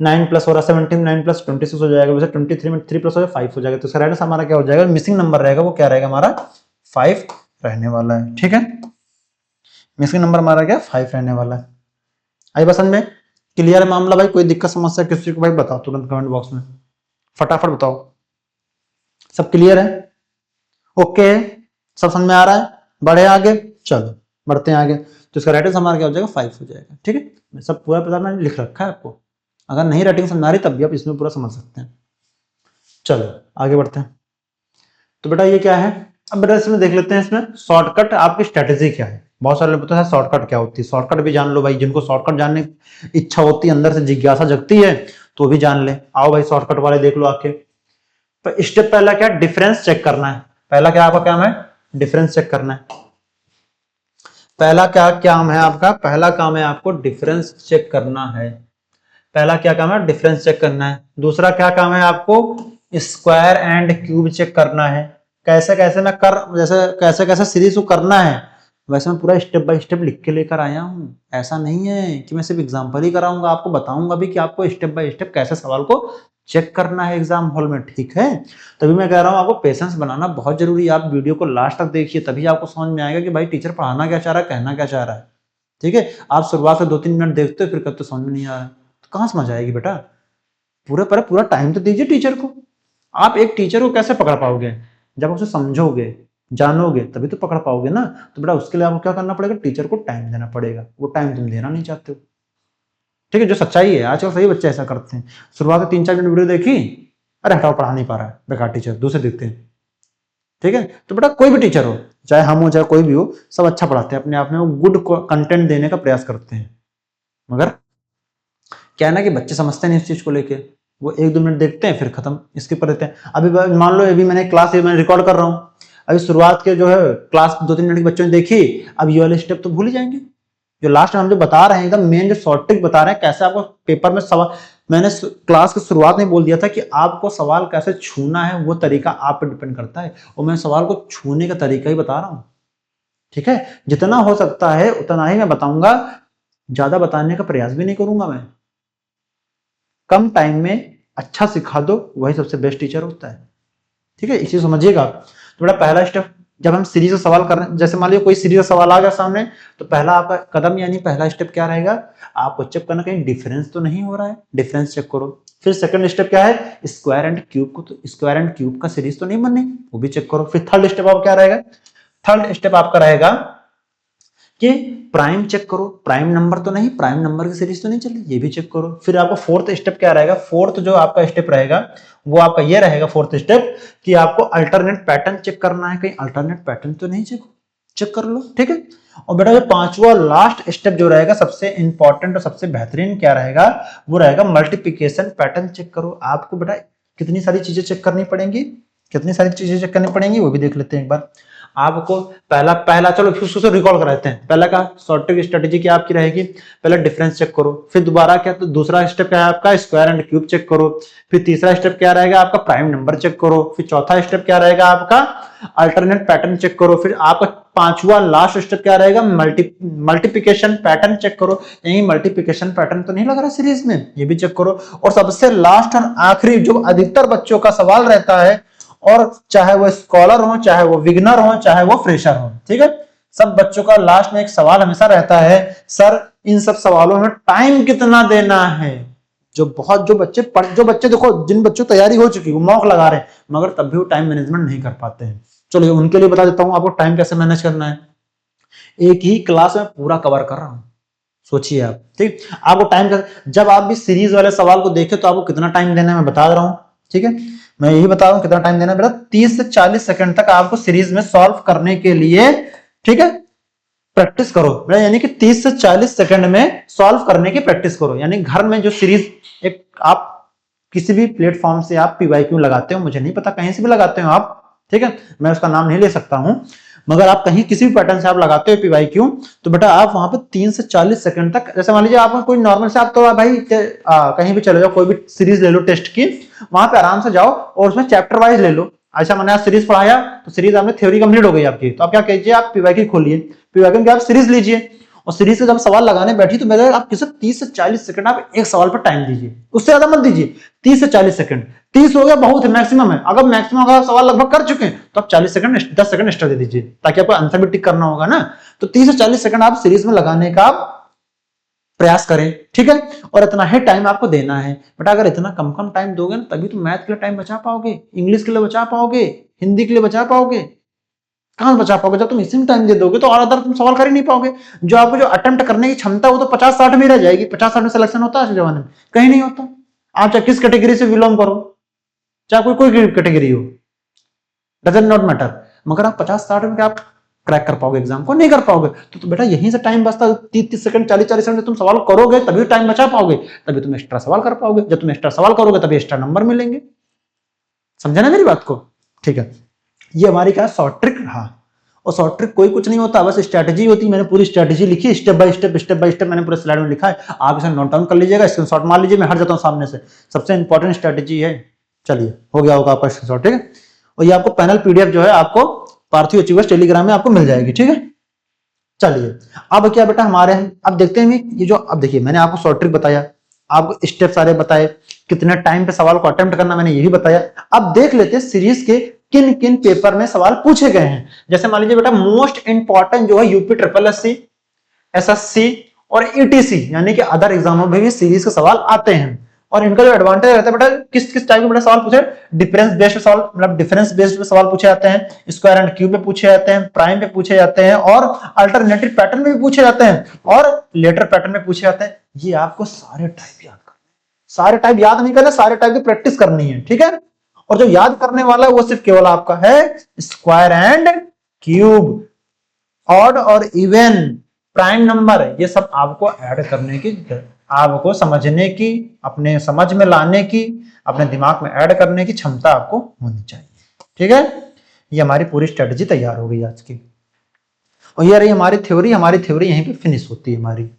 9 प्लस हो रहा है 17, 9 + 26 हो जाएगा। वैसे 23 में 3 प्लस हो जाएगा 5 हो जाएगा। तो इसका राइट आंसर हमारा क्या हो जाएगा? मिसिंग नंबर रहेगा वो क्या रहेगा? हमारा 5 रहने वाला है। ठीक है, मिसिंग नंबर हमारा क्या? 5 रहने वाला है। आई पसंद में? क्लियर है मामला भाई? कोई दिक्कत समस्या किसी को भाई बताओ तुरंत कमेंट बॉक्स में, फटाफट बताओ। सब क्लियर है? ओके, सब समझ में आ रहा है? बढ़े आगे, चलो बढ़ते हैं आगे। तो इसका राइटिंग हमारा क्या हो जाएगा? 5 हो जाएगा। ठीक है, मैं सब पूरा पता मैंने लिख रखा है आपको, अगर नहीं राइटिंग समझ आ रही तब भी आप इसमें पूरा समझ सकते हैं। चलो आगे बढ़ते हैं। तो बेटा ये क्या है? अब बेटा इसमें देख लेते हैं, इसमें शॉर्टकट आपकी स्ट्रेटेजी क्या है। बहुत सारे लोग पता है शॉर्टकट क्या होती है, शॉर्टकट भी जान लो भाई। जिनको शॉर्टकट जानने की इच्छा होती है, अंदर से जिज्ञासा जगती है, तो भी जान ले। आओ भाई शॉर्टकट वाले देख लो आके। तो स्टेप पहला क्या? डिफरेंस चेक करना है। पहला क्या आपका काम है? डिफरेंस चेक करना है। पहला क्या काम है आपका? पहला काम है आपको डिफरेंस चेक करना है। पहला क्या काम है? डिफरेंस चेक करना है। दूसरा क्या काम है आपको? स्क्वायर एंड क्यूब चेक करना है। कैसे कैसे मैं कर, जैसे कैसे कैसे सीरीज को करना है वैसे मैं पूरा स्टेप बाय स्टेप लिख के लेकर आया हूं। ऐसा नहीं है कि मैं सिर्फ एग्जांपल ही कराऊंगा, आपको बताऊंगा भी कि आपको स्टेप बाय स्टेप कैसे सवाल को चेक करना है एग्जाम हॉल में। ठीक है, तभी मैं कह रहा हूं आपको पेशेंस बनाना बहुत जरूरी है। आप वीडियो को लास्ट तक देखिए, तभी आपको समझ में आएगा कि भाई टीचर पढ़ाना क्या चाह रहा है, कहना क्या चाह रहा है। ठीक है, आप शुरुआत से 2-3 मिनट देखते हो फिर कब तो समझ में नहीं आ रहा है, तो कहां समझ आएगी बेटा? पूरा टाइम तो दीजिए टीचर को। आप एक टीचर को कैसे पकड़ पाओगे? जब उसे समझोगे, जानोगे, तभी तो पकड़ पाओगे ना। तो बेटा उसके लिए आपको क्या करना पड़ेगा? टीचर को टाइम देना पड़ेगा। वो टाइम तुम देना नहीं चाहते हो। ठीक है, जो सच्चाई है। आजकल सही बच्चे ऐसा करते हैं, शुरुआत में 3-4 मिनट वीडियो देखी, अरे हटाओ पढ़ा नहीं पा रहा है, बेकार टीचर, दूसरे देखते हैं। ठीक है, तो बेटा कोई भी टीचर हो, चाहे हम हो चाहे कोई भी हो, सब अच्छा पढ़ाते हैं अपने आप में, वो गुड कंटेंट देने का प्रयास करते हैं। मगर क्या है ना कि बच्चे समझते नहीं इस चीज को लेके, वो 1-2 मिनट देखते हैं फिर खत्म, इसके ऊपर रहते हैं। अभी मान लो अभी मैंने क्लास मैंने रिकॉर्ड कर रहा हूँ, अभी शुरुआत के जो है क्लास 2-3 मिनट के बच्चों ने देखी, अब ये वाले स्टेप तो भूल ही जाएंगे। जो लास्ट में हम जो बता रहे हैं एकदम मेन जो शॉर्ट ट्रिक बता रहे हैं कैसे आपको पेपर में सवाल, मैंने क्लास की शुरुआत में बोल दिया था कि आपको सवाल कैसे छूना है वो तरीका आप पे डिपेंड करता है, और मैं सवाल को छूने का तरीका ही बता रहा हूं। ठीक है, जितना हो सकता है उतना ही मैं बताऊंगा, ज्यादा बताने का प्रयास भी नहीं करूंगा मैं। कम टाइम में अच्छा सिखा दो, वही सबसे बेस्ट टीचर होता है। ठीक है, इसे समझिएगा। तो बड़ा पहला स्टेप, जब हम सीरीज का सवाल कर रहे हैं, जैसे मान लीजिए कोई सीरीज का सवाल आ गया सामने, तो पहला आपका कदम यानी पहला स्टेप क्या रहेगा, आपको चेक करना कहीं डिफरेंस तो नहीं हो रहा है, डिफरेंस चेक करो। फिर सेकंड स्टेप क्या है, स्क्वायर एंड क्यूब को, तो स्क्वायर एंड क्यूब का सीरीज तो नहीं बननी, वो भी चेक करो। फिर थर्ड स्टेप आप क्या रहेगा, थर्ड स्टेप आपका रहेगा कि प्राइम चेक करो, प्राइम नंबर तो नहीं, प्राइम नंबर की सीरीज तो नहीं चली, ये भी चेक करो। फिर आपका फोर्थ स्टेप क्या रहेगा, फोर्थ जो आपका स्टेप रहेगा वो आपका ये रहेगा फोर्थ स्टेप कि आपको अल्टरनेट पैटर्न चेक करना है, कहीं अल्टरनेट पैटर्न तो नहीं चेक कर लो। ठीक है, और बेटा जो पांचवा लास्ट स्टेप जो रहेगा सबसे इंपॉर्टेंट और सबसे बेहतरीन क्या रहेगा, वो रहेगा मल्टीप्लिकेशन पैटर्न चेक करो। आपको बेटा कितनी सारी चीजें चेक करनी पड़ेंगी, कितनी सारी चीजें चेक करनी पड़ेंगी वो भी देख लेते हैं एक बार। आपको पहला चलो फिर उसको रिकॉल कराते हैं। पहला का शॉर्ट ट्रिक स्ट्रेटेजी क्या आपकी रहेगी, पहले डिफरेंस चेक करो, फिर दोबारा क्या, तो दूसरा स्टेप क्या है आपका स्क्वायर एंड क्यूब चेक करो, फिर तीसरा स्टेप क्या रहेगा आपका प्राइम नंबर चेक करो, फिर चौथा स्टेप क्या रहेगा आपका अल्टरनेट पैटर्न चेक करो, फिर आपका पांचवा लास्ट स्टेप क्या रहेगा मल्टीप्लिकेशन पैटर्न चेक करो। यही मल्टीप्लिकेशन पैटर्न तो नहीं लग रहा सीरीज में, ये भी चेक करो। और सबसे लास्ट और आखिरी जो अधिकतर बच्चों का सवाल रहता है, और चाहे वो स्कॉलर हो, चाहे वो बिगिनर हो, चाहे वो फ्रेशर हो, ठीक है, सब बच्चों का लास्ट में एक सवाल हमेशा रहता है, सर इन सब सवालों में टाइम कितना देना है। जो बच्चे देखो, जिन बच्चों तैयारी हो चुकी है वो मॉक लगा रहे हैं, मगर तब भी वो टाइम मैनेजमेंट नहीं कर पाते हैं। चलो उनके लिए बता देता हूं आपको टाइम कैसे मैनेज करना है। एक ही क्लास में पूरा कवर कर रहा हूं, सोचिए आप। ठीक, आपको टाइम का, जब आप भी सीरीज वाले सवाल को देखें तो आपको कितना टाइम देना है मैं बता रहा हूं। ठीक है, मैं यही बता रहा हूं कितना टाइम देना है बेटा, 30 से 40 सेकंड तक आपको सीरीज में सॉल्व करने के लिए, ठीक है, प्रैक्टिस करो बेटा। यानी कि 30 से 40 सेकंड में सॉल्व करने की प्रैक्टिस करो। यानी घर में जो सीरीज, एक आप किसी भी प्लेटफॉर्म से आप पीवाईक्यू लगाते हो, मुझे नहीं पता कहीं से भी लगाते हो आप, ठीक है, मैं उसका नाम नहीं ले सकता हूं, मगर आप कहीं किसी भी पैटर्न से आप लगाते हो पीवाईक्यू, तो बेटा आप वहां पे 3 से 40 सेकंड तक, जैसे मान लीजिए आप कोई नॉर्मल से आप तो भाई कहीं भी चले जाओ, कोई भी सीरीज ले लो टेस्ट की, वहां पे आराम से जाओ और उसमें चैप्टर वाइज ले लो। अच्छा मैंने आज सीरीज पढ़ाया तो सीरीज आपने थ्योरी कंप्लीट हो गई आपकी, तो आप क्या कीजिए, आप पीवाईक्यू खोलिए, पीवाईक्यू की आप सीरीज लीजिए, और सीरीज से जब सवाल लगाने बैठी तो मेरे आप किसी 30 से 40 सेकंड आप एक सवाल पर टाइम दीजिए, उससे ज्यादा मत दीजिए। 30 से 40 सेकंड, 30 हो गया बहुत है, मैक्सिमम है। अगर मैक्सिमम अगर सवाल लगभग कर चुके हैं तो आप 40 सेकंड 10 सेकंड एक्स्ट्रा दे दीजिए, ताकि आपको आंसर भी टिक करना होगा ना। तो 30 से 40 सेकंड आप सीरीज में लगाने का प्रयास करें, ठीक है, और इतना ही टाइम आपको देना है। बट अगर इतना कम कम टाइम दोगे ना, तभी तो मैथ के लिए टाइम बचा पाओगे, इंग्लिश के लिए बचा पाओगे, हिंदी के लिए बचा पाओगे। कहां बचा पाओगे जब तुम इसी में टाइम दे दोगे, तो और अदर तुम सवाल कर ही नहीं पाओगे। जो आपको जो अटेम्प्ट करने की क्षमता वो तो 50-60 में रह जाएगी। 50-60 में सिलेक्शन होता है आज जमाने में, कहीं नहीं होता। आप चाहे किस कैटेगरी से बिलोंग करो, चाहे कोई कैटेगरी हो, डजंट नॉट मैटर, मगर आप 50-60 में क्या आप क्रैक कर पाओगे एग्जाम को, नहीं कर पाओगे। तो बेटा यहीं से टाइम बचता है, 30-30 सेकंड 40-40 सेकंड तुम सवाल करोगे तभी टाइम बचा पाओगे, तभी तुम एक्स्ट्रा सवाल कर पाओगे। जब तुम एक्स्ट्रा सवाल करोगे तभी एक्स्ट्रा नंबर मिलेंगे। समझा ना मेरी बात को? ठीक है, ये हमारी क्या शॉर्ट ट्रिक रहा। और शॉर्ट ट्रिक कोई कुछ नहीं होता, बस स्ट्रैटेजी होती है। मैंने पूरी स्ट्रैटेजी लिखी, स्टेप बाय स्टेप मैंने पूरे स्लाइड में लिखा है, आप इसे नोट डाउन कर लीजिएगा, स्क्रीनशॉट मार लीजिए, मैं हट जाता हूं सामने से। सबसे इंपॉर्टेंट स्ट्रैटेजी है। चलिए हो गया होगा आपका स्क्रीनशॉट, ठीक है। और ये आपको पैनल पीडीएफ जो है आपको पार्थिव अचीवर्स टेलीग्राम में आपको मिल जाएगी, ठीक है। चलिए अब क्या बेटा हमारे, अब देखते हैं ये जो, अब देखिए मैंने आपको शॉर्ट ट्रिक बताया, आपको स्टेप सारे बताए, कितने टाइम पे सवाल को अटेम्प्ट करना मैंने ये भी बताया। अब देख लेते हैं सीरीज के किन किन पेपर में सवाल पूछे गए हैं। जैसे मान लीजिए बेटा मोस्ट इंपॉर्टेंट जो है यूपी ट्रिपल एससी, एसएससी और ईटीसी यानी कि अदर एग्जामों में भी सीरीज के सवाल आते हैं। और इनका जो एडवांटेज रहता है बेटा, किस किस टाइप के बेटा सवाल पूछे, डिफरेंस बेस्ड सवाल, मतलब डिफरेंस बेस्ड सवाल पूछे जाते हैं, स्क्वायर एंड क्यूब में पूछे जाते हैं, प्राइम पे पूछे जाते हैं, और अल्टरनेटिव पैटर्न में भी पूछे जाते हैं, और लेटर पैटर्न में पूछे जाते हैं। ये आपको सारे टाइप याद करने, सारे टाइप याद नहीं करना, सारे टाइप की प्रैक्टिस करनी है, ठीक है। और जो याद करने वाला है वो सिर्फ केवल आपका है स्क्वायर एंड क्यूब, ऑड और इवन, प्राइम नंबर, ये सब आपको ऐड करने की, आपको समझने की, अपने समझ में लाने की, अपने दिमाग में ऐड करने की क्षमता आपको होनी चाहिए। ठीक है, ये हमारी पूरी स्ट्रेटजी तैयार हो गई आज की, और ये रही हमारी थ्योरी यहीं पे फिनिश होती है हमारी।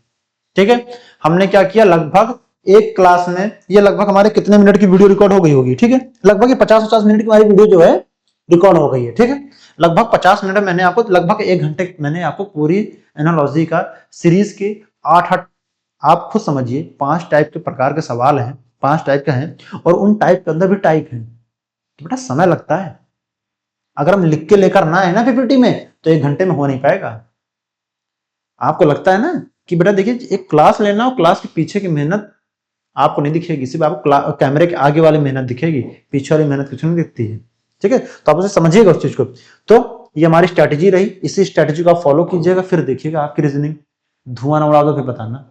ठीक है, हमने क्या किया, लगभग एक क्लास में ये लगभग हमारे कितने मिनट की वीडियो रिकॉर्ड हो गई होगी। ठीक है, लगभग ये 50-50 मिनट की हमारी वीडियो जो है रिकॉर्ड हो गई है। ठीक है, लगभग 50 मिनट मैंने आपको, लगभग 1 घंटे मैंने आपको पूरी एनालॉजी का सीरीज के 8 आप खुद समझिए 5 टाइप के प्रकार के सवाल हैं, 5 टाइप के हैं, और उन टाइप के अंदर भी टाइप है, तो बेटा समय लगता है। अगर हम लिख के लेकर ना है ना पीपीटी में, तो 1 घंटे में हो नहीं पाएगा। आपको लगता है ना कि बेटा देखिए, एक क्लास लेना और क्लास के पीछे की मेहनत आपको नहीं दिखेगी, सिर्फ आपको कैमरे के आगे वाली मेहनत दिखेगी, पीछे वाली मेहनत कुछ नहीं दिखती है। ठीक है, तो आप उसे समझिएगा उस चीज को। तो ये हमारी स्ट्रैटेजी रही, इसी स्ट्रैटेजी को आप फॉलो कीजिएगा, फिर देखिएगा आपकी रीजनिंग धुआं ना उड़ा दो, फिर बताना।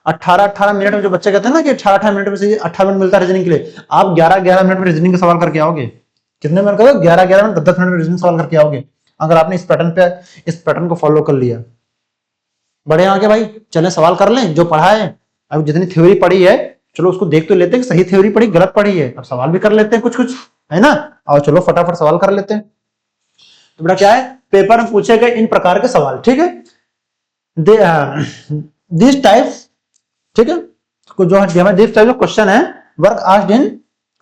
18-18 मिनट में जो बच्चे कहते हैं ना कि 18 मिनट में से 18 मिनट मिलता है रीजनिंग के लिए, आप 11-11 मिनट में रीजनिंग का सवाल करके आओगे। कितने मिनट करोगे? 11-11 मिनट, 10-10 मिनट में रीजनिंग सवाल करके आओगे, अगर आपने इस पैटर्न को फॉलो कर लिया। बड़े आगे भाई, चले सवाल कर लें जो पढ़ा है। अब जितनी थ्योरी पढ़ी है, चलो उसको देख तो लेते हैं, सही थ्योरी पढ़ी गलत पढ़ी है, अब सवाल भी कर लेते हैं कुछ कुछ, है ना। और चलो फटाफट सवाल कर लेते हैं। तो बेटा क्या है, पेपर में पूछे गए इन प्रकार के सवाल। ठीक है, दिस टाइप्स, ठीक है, जो दिस टाइप ऑफ क्वेश्चन है work asked in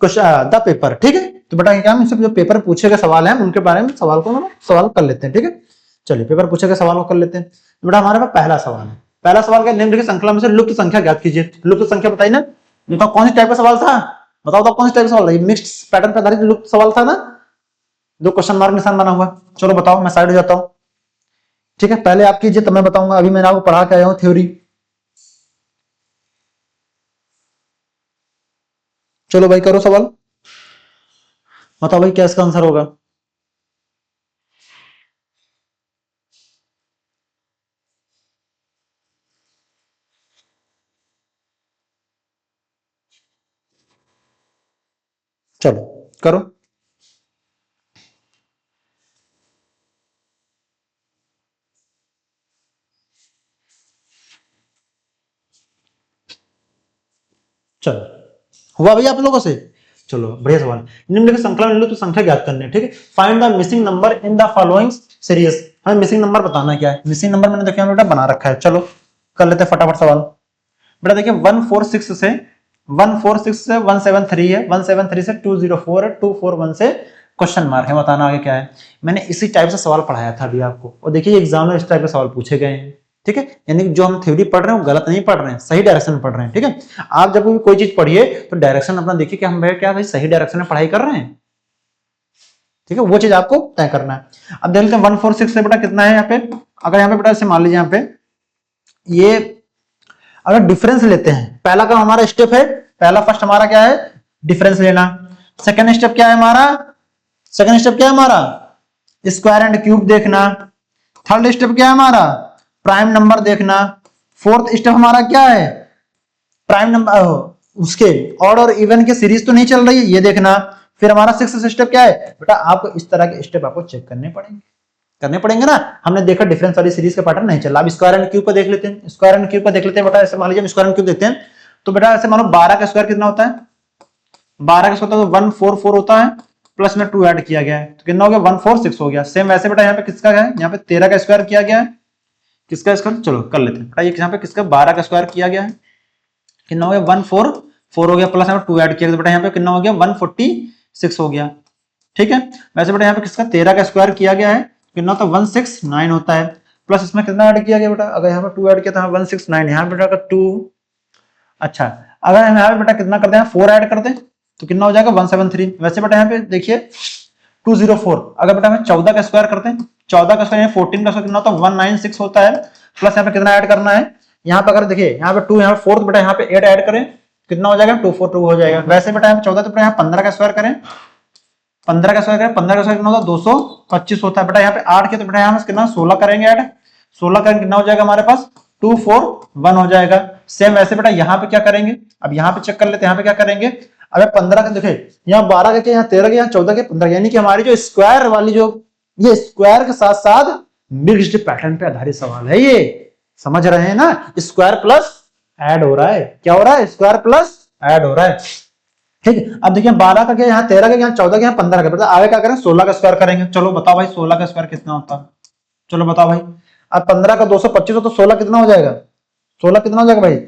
the paper. ठीक है, तो बेटा क्या हम जो पेपर में पूछे गए सवाल हैं उनके बारे में सवाल कर लेते हैं। ठीक है, चलिए पेपर पूछे गए सवाल को कर लेते हैं। तो बेटा हमारे पास पहला सवाल है, पहला सवाल का निम्नलिखित श्रृंखला में से लुप्त संख्या ज्ञात कीजिए। लुप्त संख्या बताइए ना, बताओ कौन सी टाइप का सवाल था, बताओ तो कौन सी टाइप का सवाल था, मिक्स्ड पैटर्न पर आधारित लुप्त सवाल था ना, जो क्वेश्चन मार्क निशान बना हुआ। चलो बताओ, मैं साइड हो जाता हूं। ठीक है, पहले आप कीजिए तब मैं बताऊंगा, अभी मैंने आपको पढ़ा के आया हूं थ्योरी। चलो भाई करो सवाल, बताओ भाई क्या इसका आंसर होगा। चलो करो। चलो हुआ भैया आप लोगों से। चलो बढ़िया सवाल। निम्नलिखित श्रृंखला में लुप्त संख्या ज्ञात करनी है। ठीक है, find the missing number in the following series. हमें मिसिंग नंबर बताना है। क्या है मिसिंग नंबर, मैंने देखिए बेटा बना रखा है। चलो कर लेते हैं फटाफट सवाल। बेटा देखिए 146 से 173 है, 173 से 204 है, 241 से क्वेश्चन मार्क है, बताना आगे क्या है। मैंने इसी टाइप से सवाल पढ़ाया था अभी आपको, और देखिए एग्जाम में इस टाइप के सवाल पूछे गए हैं। ठीक है, यानी जो हम थ्योरी पढ़ रहे हैं वो गलत नहीं पढ़ रहे हैं, सही डायरेक्शन में पढ़ रहे हैं। ठीक है, आप जब भी कोई चीज पढ़िए तो डायरेक्शन अपना देखिए कि हम क्या भाई सही डायरेक्शन में पढ़ाई कर रहे हैं। ठीक है, वो चीज आपको तय करना है। अब देख लेते हैं 146 से बेटा कितना है यहाँ पे। अगर यहाँ पे बेटा मान लीजिए यहाँ पे ये अगर डिफरेंस लेते हैं, पहला का हमारा स्टेप है, पहला फर्स्ट हमारा क्या है, डिफरेंस लेना। सेकंड स्टेप क्या है हमारा, सेकंड स्टेप क्या है हमारा, स्क्वायर एंड क्यूब देखना। थर्ड स्टेप क्या है हमारा, प्राइम नंबर देखना। फोर्थ स्टेप हमारा क्या है, प्राइम नंबर उसके ऑड और इवन के सीरीज तो नहीं चल रही है, ये देखना। फिर हमारा सिक्स्थ स्टेप क्या है बेटा, आपको इस तरह के स्टेप आपको चेक करने पड़ेंगे ना। हमने देखा डिफरेंस वाली सीरीज का पैटर्न नहीं चला। अब स्क्वायर एंड क्यूब को देख लेते हैं, स्क्वायर एंड क्यूब को देख लेते हैं बेटा। ऐसे मान लीजिए स्क्वायर एंड क्यूब देखते हैं, तो बेटा ऐसे मानो 12 का स्क्वायर कितना होता है, 12 का स्क्वायर तो 144 होता है, प्लस में 2 ऐड किया गया है तो कितना हो गया, 146 हो गया। सेम वैसे बेटा यहाँ पे किसका है, यहाँ पे 13 का स्क्वायर किया गया है, किसका स्क्वायर, चलो कर लेते हैं बेटा। ये यहाँ पे किसका 12 का स्क्वायर किया गया है, कितना हो गया 144 हो गया, प्लस यहाँ पे 2 ऐड किया गया तो बेटा यहाँ पे कितना हो गया 146 हो गया। ठीक है, वैसे बेटा यहाँ पे किसका 13 का स्क्वायर किया गया है, कितना होता है 169 होता है, प्लस इसमें कितना ऐड किया गया बेटा, अगर यहाँ पे 2 ऐड किया तो 169, यहाँ पे बेटा का 2। अच्छा, अगर हम यहाँ पे बेटा कितना करते हैं 4 ऐड करते हैं तो कितना हो जाएगा 173। वैसे बेटा यहाँ पे देखिए 204, अगर बेटा हमें 14 का स्क्वायर करते हैं, 14 का स्क्वायर 14 का स्क्वायर कितना होता है 196 होता है, प्लस यहाँ पे कितना ऐड करना है, यहाँ पे अगर देखिए यहाँ पे 2, यहाँ पे 4 बेटा यहाँ पे 8 ऐड करें कितना हो जाएगा 242 हो जाएगा। वैसे बेटा यहाँ पे 14 तो बेटा यहाँ 15 का स्क्वायर करें, 15 का स्क्वायर करें, 15 का स्क्वायर कितना होता है 225 होता है। बेटा यहाँ पे 8 किया तो बेटा यहाँ कितना 16 करेंगे ऐड, 16 करेंगे कितना हो जाएगा हमारे पास 241 हो जाएगा। सेम वैसे बेटा यहाँ पे क्या करेंगे, अब यहाँ पे चेक कर लेते हैं, यहाँ पे क्या करेंगे, अब 15 का देखे यहाँ 12 के, यहाँ 13 के, यहाँ 14 के 15, यानी कि हमारी जो स्क्वायर वाली जो ये स्क्वायर के साथ साथ मिक्स्ड पैटर्न पे आधारित सवाल है ये। समझ रहे हैं ना, स्क्वायर प्लस ऐड हो रहा है, क्या हो रहा है, स्क्वायर प्लस ऐड हो रहा है। ठीक है, अब देखिए 12 का क्या, यहाँ 13 का, यहाँ 14 का, यहाँ 15 का, मतलब आगे क्या करें, 16 का स्क्वायर करेंगे। चलो बताओ भाई 16 का स्क्वायर कितना होता है, चलो बताओ भाई। अब 15 का 225 हो तो 16 कितना हो जाएगा, 16 कितना हो जाएगा भाई,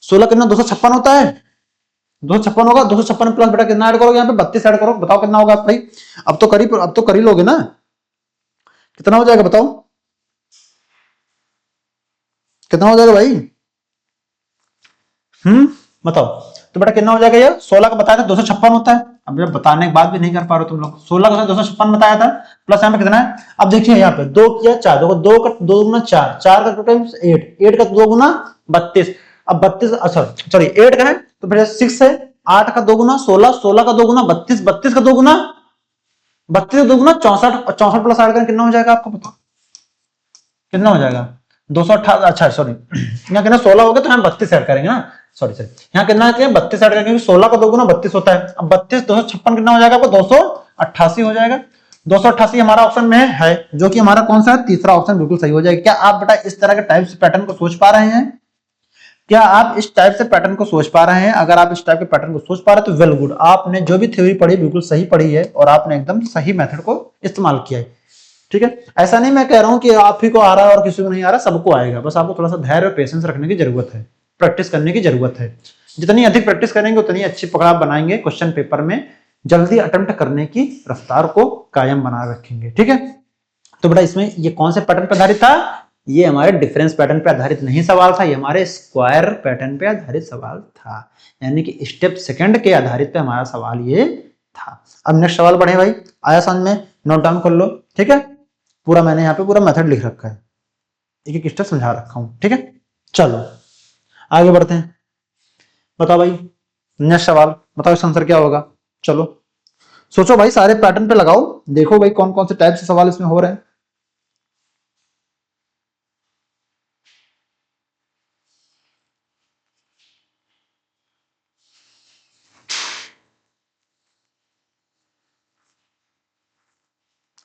16 कितना, 256 होता है, 256 होगा। 256 प्लस बेटा कितना ऐड करोगे यहाँ पे, 32 ऐड करो, बताओ कितना होगा भाई। अब तो कर ही लोगे ना, कितना हो जाएगा बताओ, कितना हो जाएगा भाई। बताओ। तो बेटा कितना हो जाएगा, ये 16 का बताया था 256 होता है। अब जब बताने के बाद भी नहीं कर पा रहे हो तुम लोग, 16 का 256 बताया था, प्लस यहाँ पे कितना है। अब देखिए यहाँ पे 2 किया 4, देखो 2 का 2 गुना 4, 4 का 2 टाइम्स 8, 8 का 2 गुना 32। अब 32 सॉरी 8 का है तो फिर 6 है, 8 का 2 गुना 16, 16 का 2 गुना 32, 32 का 2 गुना 32 का 2 गुना 64, 64 प्लस 8 का कितना हो जाएगा आपको बताओ, कितना हो जाएगा 218। अच्छा सॉरी, यहाँ कितना 16 हो गया तो हम 32 ऐड करेंगे ना, सॉरी सॉरी, यहाँ कितना है 32 ऐड करेंगे, 16 का 2 गुना 32 होता है। अब 32 256 कितना हो जाएगा आपको, 288 हो जाएगा। 288 हमारा ऑप्शन में है, जो कि हमारा कौन सा है, तीसरा ऑप्शन बिल्कुल सही हो जाएगा। क्या आप बेटा इस तरह के टाइप से पैटर्न को सोच पा रहे हैं, क्या आप इस टाइप से पैटर्न को सोच पा रहे हैं। अगर आप इस टाइप के पैटर्न को सोच पा रहे हैं तो वेल गुड, आपने जो भी थ्योरी पढ़ी बिल्कुल सही पढ़ी है और आपने एकदम सही मेथड को इस्तेमाल किया है। ठीक है, ऐसा नहीं मैं कह रहा हूं कि आप ही को आ रहा है और किसी को नहीं आ रहा, सबको आएगा, बस आपको थोड़ा सा धैर्य और पेशेंस रखने की जरूरत है, प्रैक्टिस करने की जरूरत है। जितनी अधिक प्रैक्टिस करेंगे उतनी अच्छी पकड़ आप बनाएंगे, क्वेश्चन पेपर में जल्दी अटेम्प्ट करने की रफ्तार को कायम बना रखेंगे। ठीक है, तो बेटा इसमें ये कौन से पैटर्न पर आधारित था, ये हमारे डिफरेंस पैटर्न पे आधारित नहीं सवाल था, ये हमारे स्क्वायर पैटर्न पे आधारित सवाल था, यानी कि स्टेप सेकंड के आधारित पे हमारा सवाल ये था। अब नेक्स्ट सवाल बढ़े भाई, आया समझ में, नोट डाउन कर लो। ठीक है, पूरा मैंने यहाँ पे पूरा मेथड लिख रखा है, एक एक स्टेप समझा रखा हूं। ठीक है, चलो आगे बढ़ते हैं। बताओ भाई नेक्स्ट सवाल, बताओ इसका आंसर क्या होगा। चलो सोचो भाई, सारे पैटर्न पे लगाओ, देखो भाई कौन कौन से टाइप से सवाल इसमें हो रहे हैं।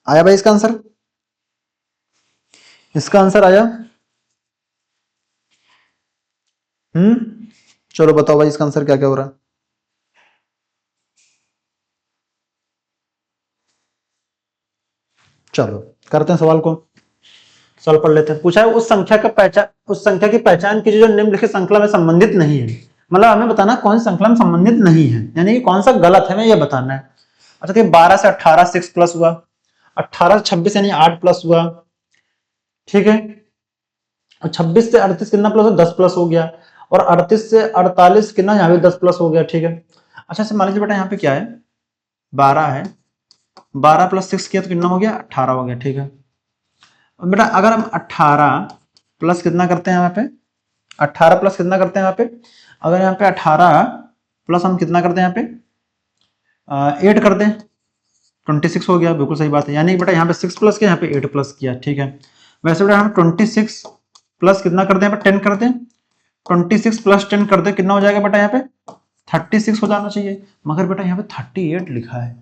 आया भाई इसका आंसर, इसका आंसर आया। चलो बताओ भाई इसका आंसर क्या क्या हो रहा है। चलो करते हैं सवाल को, सवाल पढ़ लेते हैं। पूछा है उस संख्या का पहचान, उस संख्या की पहचान कीजिए जो निम्नलिखित श्रृंखला में संबंधित नहीं है। मतलब हमें बताना कौन सी श्रृंखला में संबंधित नहीं है, यानी कि कौन सा गलत है, हमें यह बताना है। अच्छा देखिए 12 से 18 6 प्लस हुआ, 18 से 26 यानी 8 प्लस हुआ। ठीक है, और 26 से 38 कितना प्लस हो, 10 प्लस हो गया, और 38 से 48 कितना, यहाँ पे 10 प्लस हो गया। ठीक है, अच्छा से मान लीजिए बेटा यहाँ पे क्या है, 12 है, 12 प्लस 6 किया तो कितना हो गया, 18 हो गया। ठीक है, और बेटा अगर हम 18 प्लस कितना करते हैं यहाँ पे, 18 प्लस कितना करते हैं यहाँ पे, अगर यहाँ पे 18 प्लस हम कितना करते हैं यहाँ पे 8 कर दें, 26 हो गया, बिल्कुल सही बात है। यानी बेटा यहाँ पे 6 प्लस किया, यहाँ पे 8 प्लस किया। ठीक है, वैसे बेटा हम 26 प्लस कितना कर दें, 10 कर दें, 26 प्लस 10 कर दें, कितना हो जाएगा बेटा यहाँ पे 36 हो जाना चाहिए, मगर बेटा यहाँ पे 38 लिखा है,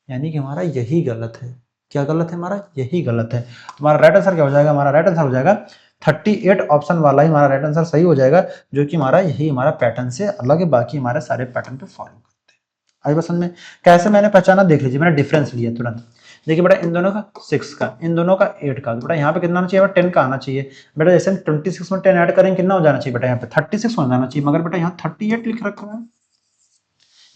यानी कि हमारा यही गलत है। क्या गलत है, हमारा यही गलत है। हमारा राइट आंसर क्या हो जाएगा, हमारा राइट आंसर हो जाएगा 38, ऑप्शन वाला ही हमारा राइट आंसर सही हो जाएगा, जो कि हमारा यही हमारा पैटर्न से अलग है, बाकी हमारे सारे पैटर्न पे फॉलो करते हैं। आई पसंद में, कैसे मैंने पहचाना देख लीजिए, मैंने डिफरेंस लिया तुरंत। देखिए बेटा इन दोनों का 6 का, इन दोनों का 8 का, बेटा यहाँ पे कितना आना चाहिए, 10 का आना चाहिए। बेटा जैसे हम 26 में 10 ऐड करेंगे कितना हो जाना चाहिए बेटा, यहाँ पे 36 हो जाना चाहिए, मगर बेटा यहाँ 38 लिख रखा है,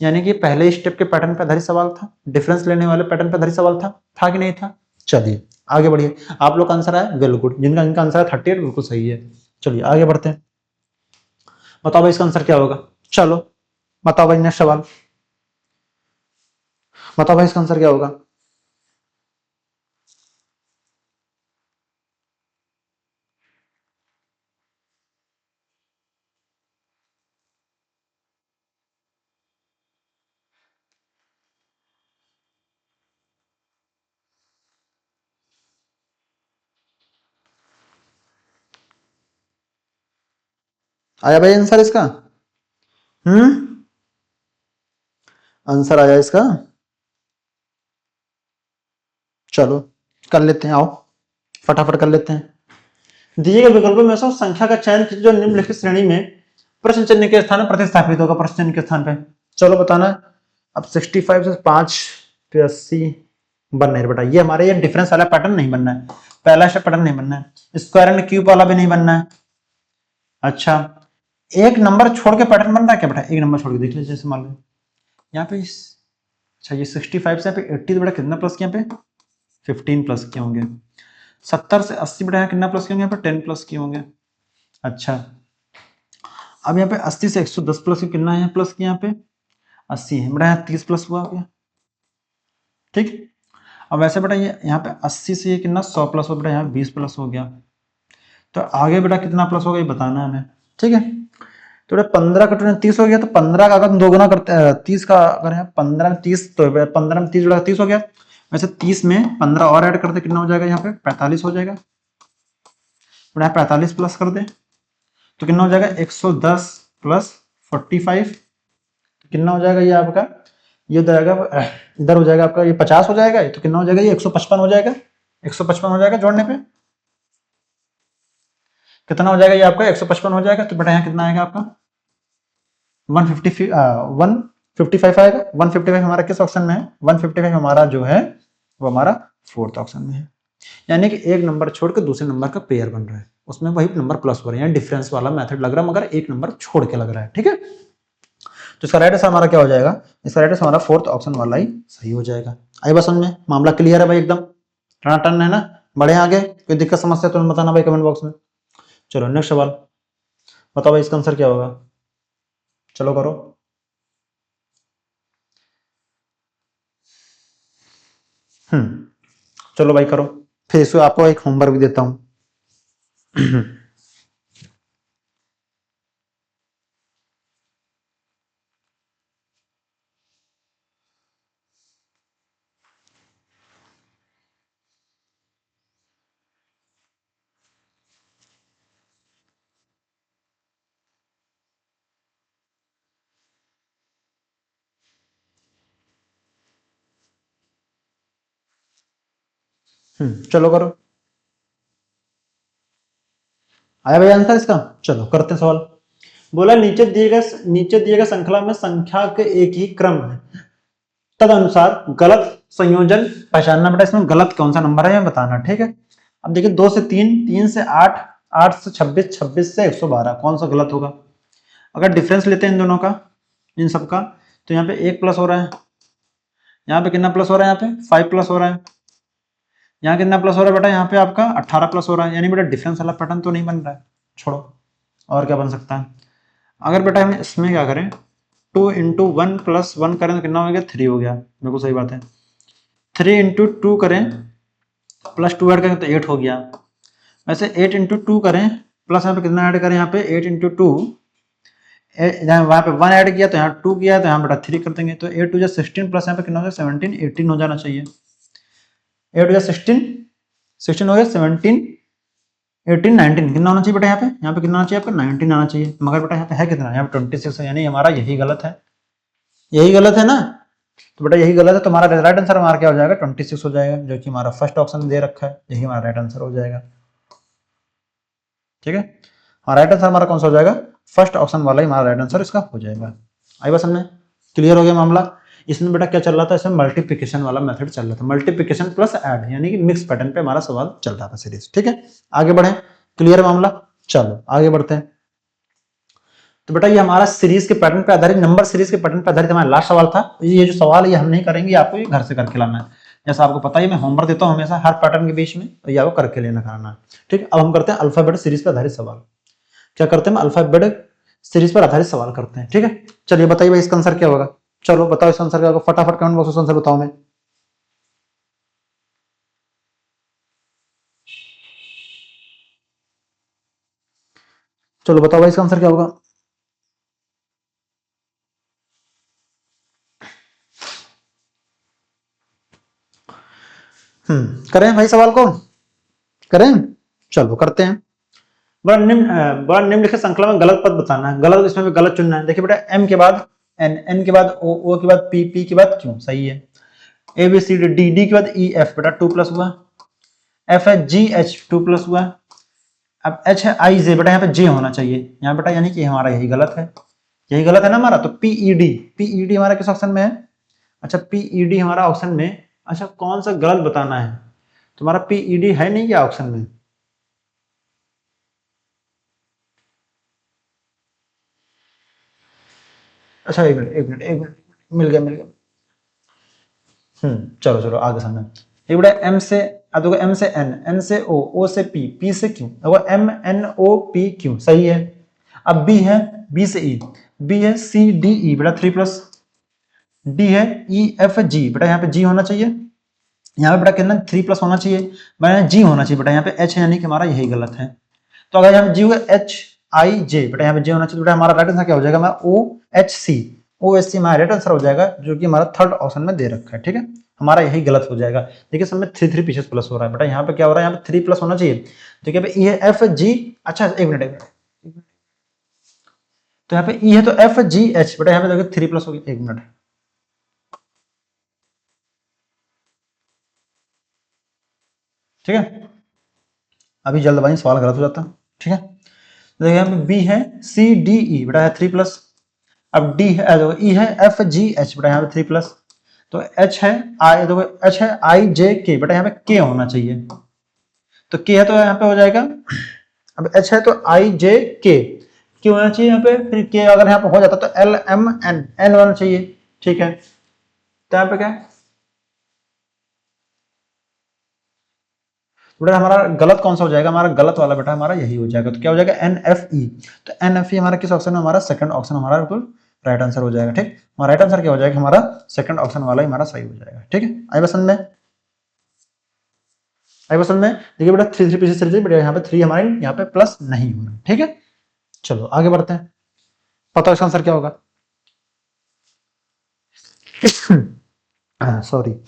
यानी कि पहले स्टेप के पैटर्न पे आधारित सवाल था, डिफरेंस लेने वाले पैटर्न पे आधारित सवाल था कि नहीं था। चलिए आगे बढ़िए, आप लोग का आंसर है वेल गुड, जिनका इनका आंसर है 38 बिल्कुल सही है। चलिए आगे बढ़ते हैं, बताओ भाई इसका आंसर क्या होगा। चलो बताओ भाई नेक्स्ट सवाल, बताओ भाई इसका आंसर क्या होगा। आया भाई आंसर इसका, हम्म आंसर आया इसका। चलो कर लेते हैं, आओ फटाफट कर लेते हैं। दिए गए विकल्पों में से उस संख्या का चयन कीजिए जो निम्नलिखित श्रेणी में प्रश्न चिन्ह के स्थान पर प्रतिस्थापित होगा, प्रश्न चिन्ह के स्थान पे। चलो बताना। अब 65 से 5 पे 80 बन नहीं बेटा, ये हमारे ये डिफरेंस वाला पैटर्न नहीं बनना है, पहला ऐसा पैटर्न नहीं बनना है, स्क्वायर एंड क्यूब वाला भी नहीं बनना है। अच्छा, एक नंबर छोड़ के पैटर्न बन रहा है क्या बेटा? एक नंबर छोड़ के देख लीजिए, जैसे मान लो यहाँ पे अच्छा ये 65 से यहाँ पे 80 तो बेटा कितना प्लस किया, यहाँ पे 15 प्लस किए होंगे। 70 से 80 बेटा यहाँ कितना प्लस किए होंगे, यहाँ पे 10 प्लस किए होंगे। अच्छा, अब यहाँ पे 80 से 110 प्लस कितना है प्लस किया, यहाँ पे 80 है बेटा, यहाँ 30 प्लस हुआ गया। ठीक, अब ऐसे बेटा ये यहाँ पे 80 से ये कितना 100 प्लस हो बेटा, यहाँ 20 प्लस हो गया। तो आगे बेटा कितना प्लस होगा ये बताना है हमें। ठीक है, तो बेटा 15 का 30 हो गया, तो 15 का अगर हम दोगुना करते 30 का अगर है 15 में 30 तो 15 में 30 बेटा 30 हो गया। वैसे 30 में 15 और ऐड करते कितना हो जाएगा, यहाँ पे 45 हो जाएगा। बेटा 45 प्लस कर दे तो कितना हो जाएगा 110 प्लस 45, तो कितना हो जाएगा ये आपका, ये इधर हो जाएगा आपका ये 50 हो जाएगा, तो कितना हो जाएगा ये 155 हो जाएगा। 155 हो जाएगा जोड़ने पे कितना हो जाएगा ये आपका 155 हो जाएगा। तो बेटा यहाँ कितना आएगा आपका 155 आएगा। 155 हमारा किस ऑप्शन में है, 155 हमारा जो है वो हमारा फोर्थ ऑप्शन में है। यानी कि एक नंबर छोड़ के दूसरे नंबर का पेयर बन रहा है, उसमें वही नंबर प्लस हो रहे हैं, डिफरेंस वाला मेथड लग रहा है मगर एक नंबर छोड़ के लग रहा है। ठीक है, तो इसका राइट आंसर हमारा क्या हो जाएगा, इसका राइट आंसर हमारा फोर्थ ऑप्शन वाला ही सही हो जाएगा। आई बस समझ में, मामला क्लियर है भाई, एकदम टन है ना। बढ़े आगे, कोई दिक्कत समस्या तो बताना भाई कमेंट बॉक्स में। चलो नेक्स्ट सवाल बताओ भाई, इसका आंसर क्या होगा, चलो करो। चलो भाई करो, फिर इसको आपको एक होमवर्क भी देता हूं। चलो करो, आया भाई आंसर इसका। चलो करते हैं सवाल। बोला नीचे दिए गए श्रृंखला में संख्या के एक ही क्रम है, तदनुसार गलत संयोजन पहचानना। बेटा इसमें गलत कौन सा नंबर है ये बताना। ठीक है, अब देखिए 2 से 3, 3 से 8, 8 से 26, 26 से 112, कौन सा गलत होगा। अगर डिफरेंस लेते हैं इन दोनों का, इन सब का, तो यहाँ पे 1 प्लस हो रहा है, यहाँ पे कितना प्लस हो रहा है, यहाँ पे 5 प्लस हो रहा है, यहाँ कितना प्लस हो रहा है बेटा, यहाँ पे आपका 18 प्लस हो रहा है। यानी बेटा डिफरेंस वाला पैटर्न तो नहीं बन रहा है, छोड़ो और क्या बन सकता है। अगर बेटा हम इसमें क्या करें, 2 इंटू 1 प्लस 1 करें तो कितना हो गया, 3 हो गया। बिल्कुल सही बात है। 3 इंटू 2 करें प्लस 2 ऐड करें तो 8 हो गया। वैसे 8 इंटू 2 करें प्लस यहाँ पे कितना ऐड करें, यहाँ पे 8 इंटू 2, वहाँ पे 1 ऐड किया तो यहाँ 2 किया, तो यहाँ बेटा 3 कर देंगे। तो 8 टू 16 प्लस यहाँ पे कितना हो गया 17, 18 हो जाना चाहिए। 8 हो गया 16, 16 हो गया 17, 18, 19 कितना होना चाहिए बेटा, यहाँ पे कितना आना चाहिए आपका 19 आना चाहिए। मगर बेटा यहाँ पे है कितना, यहाँ पे 26 है, यानी हमारा यही गलत है, यही गलत है ना। तो बेटा यही गलत है, तो हमारा राइट आंसर हमारा क्या हो जाएगा 26 हो जाएगा, जो कि हमारा फर्स्ट ऑप्शन दे रखा है, यही हमारा राइट आंसर हो जाएगा। ठीक है, हमारा राइट आंसर हमारा कौन सा हो जाएगा, फर्स्ट ऑप्शन वाला ही हमारा राइट आंसर इसका हो जाएगा। आई बस हमने क्लियर हो गया मामला। इसमें बेटा क्या चल रहा था, इसमें मल्टीप्लिकेशन वाला मेथड चल रहा था, मल्टीप्लिकेशन प्लस ऐड, यानी कि मिक्स पैटर्न पे हमारा सवाल चल रहा था सीरीज। ठीक है, आगे बढ़े, क्लियर मामला। चलो आगे बढ़ते हैं। तो बेटा ये हमारा सीरीज के पैटर्न पे आधारित, नंबर सीरीज के पैटर्न पे आधारित हमारा लास्ट सवाल था। ये जो सवाल है ये हम नहीं करेंगे, आपको ये घर से करके लाना है। जैसा आपको पता है मैं होमवर्क देता हूँ हमेशा हर पैटर्न के बीच में, तो ये आपको करके लेना कराना है। ठीक, अब हम करते हैं अल्फाबेट सीरीज पर आधारित सवाल। क्या करते हैं, अल्फाबेट सीरीज पर आधारित सवाल करते हैं। ठीक है, चलिए बताइए भाई इसका आंसर क्या होगा। चलो बताओ इसका आंसर क्या होगा, फटाफट कमेंट बॉक्स में आंसर बताओ मैं। चलो बताओ भाई इसका आंसर क्या होगा। करें भाई सवाल को, करें, चलो करते हैं। बड़ा निम्नलिखित श्रृंखला में गलत पद बताना है, गलत इसमें भी गलत चुनना है। देखिए बेटा एम के बाद एन, एन के बाद ओ के बाद पी, पी के बाद क्यू, सही है। A B C D, D D के बाद ई एफ, बेटा 2 प्लस हुआ। एफ है जी एच 2 प्लस हुआ। अब एच है आई जे, बेटा यहाँ पे जे होना चाहिए यहाँ बेटा, यानी कि हमारा यही गलत है, यही गलत है ना हमारा। तो पीईडी, पीईडी हमारा किस ऑप्शन में है? अच्छा पीईडी हमारा ऑप्शन में, अच्छा कौन सा गलत बताना है? तुम्हारा पीईडी है नहीं क्या ऑप्शन में? अच्छा एक मिनट एक मिनट एक मिनट, मिल गया मिल गया। चलो चलो आगे समझ। ये बड़ा एम से, अब देखो एम से एन, एन से ओ, ओ से पी, पी से क्यू, देखो M N O P Q सही है। अब बी है, बी से ई, बी है सी डी ई बेटा 3+, डी है ई एफ जी, बेटा यहाँ पे जी होना चाहिए, यहाँ पे बेटा कितना 3+ होना चाहिए, बेटा जी होना चाहिए, बेटा यहाँ पे एच है यानी कि हमारा यही गलत है। तो अगर यहाँ पे जी होगा एच आई जे, बेटा यहाँ पे जे होना चाहिए, बेटा हमारा राइट आंसर क्या हो जाएगा? हमारा O H C, O H C हमारा राइट आंसर हो जाएगा, जो कि हमारा थर्ड ऑप्शन में दे रखा है। ठीक है, हमारा यही गलत हो जाएगा। देखिए सब में 3 3 पीछे प्लस हो रहा है, बेटा यहाँ पे क्या हो रहा है? यहाँ पे 3+ होना चाहिए। ठीक है, ये एफ जी, अच्छा एक मिनट एक मिनट, तो यहाँ पे ई है तो एफ जी एच, बेटा यहाँ पे देखो 3+ हो गया, एक मिनट। ठीक है, अभी जल्दबाजी सवाल गलत हो जाता। ठीक है, तो देखिए यहाँ पे बी है सी डी ई, बेटा है 3+, अब डी है ई है एफ जी एच, बेटा यहाँ पे 3+, तो एच है आई, देखो एच है आई जे के, बेटा यहाँ पे के होना चाहिए, तो के है तो यहाँ पे हो जाएगा, अब एच है तो आई जे के, क्यों होना चाहिए यहाँ पे, फिर के अगर यहाँ पे हो जाता तो एल एम एन, एन होना चाहिए। ठीक है, तो यहाँ पे क्या है बेटा, हमारा गलत कौन सा हो जाएगा? हमारा गलत वाला बेटा हमारा यही हो जाएगा, तो क्या हो जाएगा? एन एफ ई, तो एन एफ ई हमारा किस ऑप्शन में? हमारा सेकंड ऑप्शन हमारा बिल्कुल राइट आंसर हो जाएगा। ठीक, हमारा राइट आंसर क्या हो जाएगा? हमारा सेकंड ऑप्शन वाला ही हमारा सही हो जाएगा। ठीक है, आई पसंद में, आई पसंद में। देखिए बेटा 3 3 पीछे चल जाइए, बेटा यहाँ पे 3 हमारे यहाँ पे प्लस नहीं हो रहा। ठीक है, चलो आगे बढ़ते हैं, पता इसका आंसर क्या होगा? सॉरी।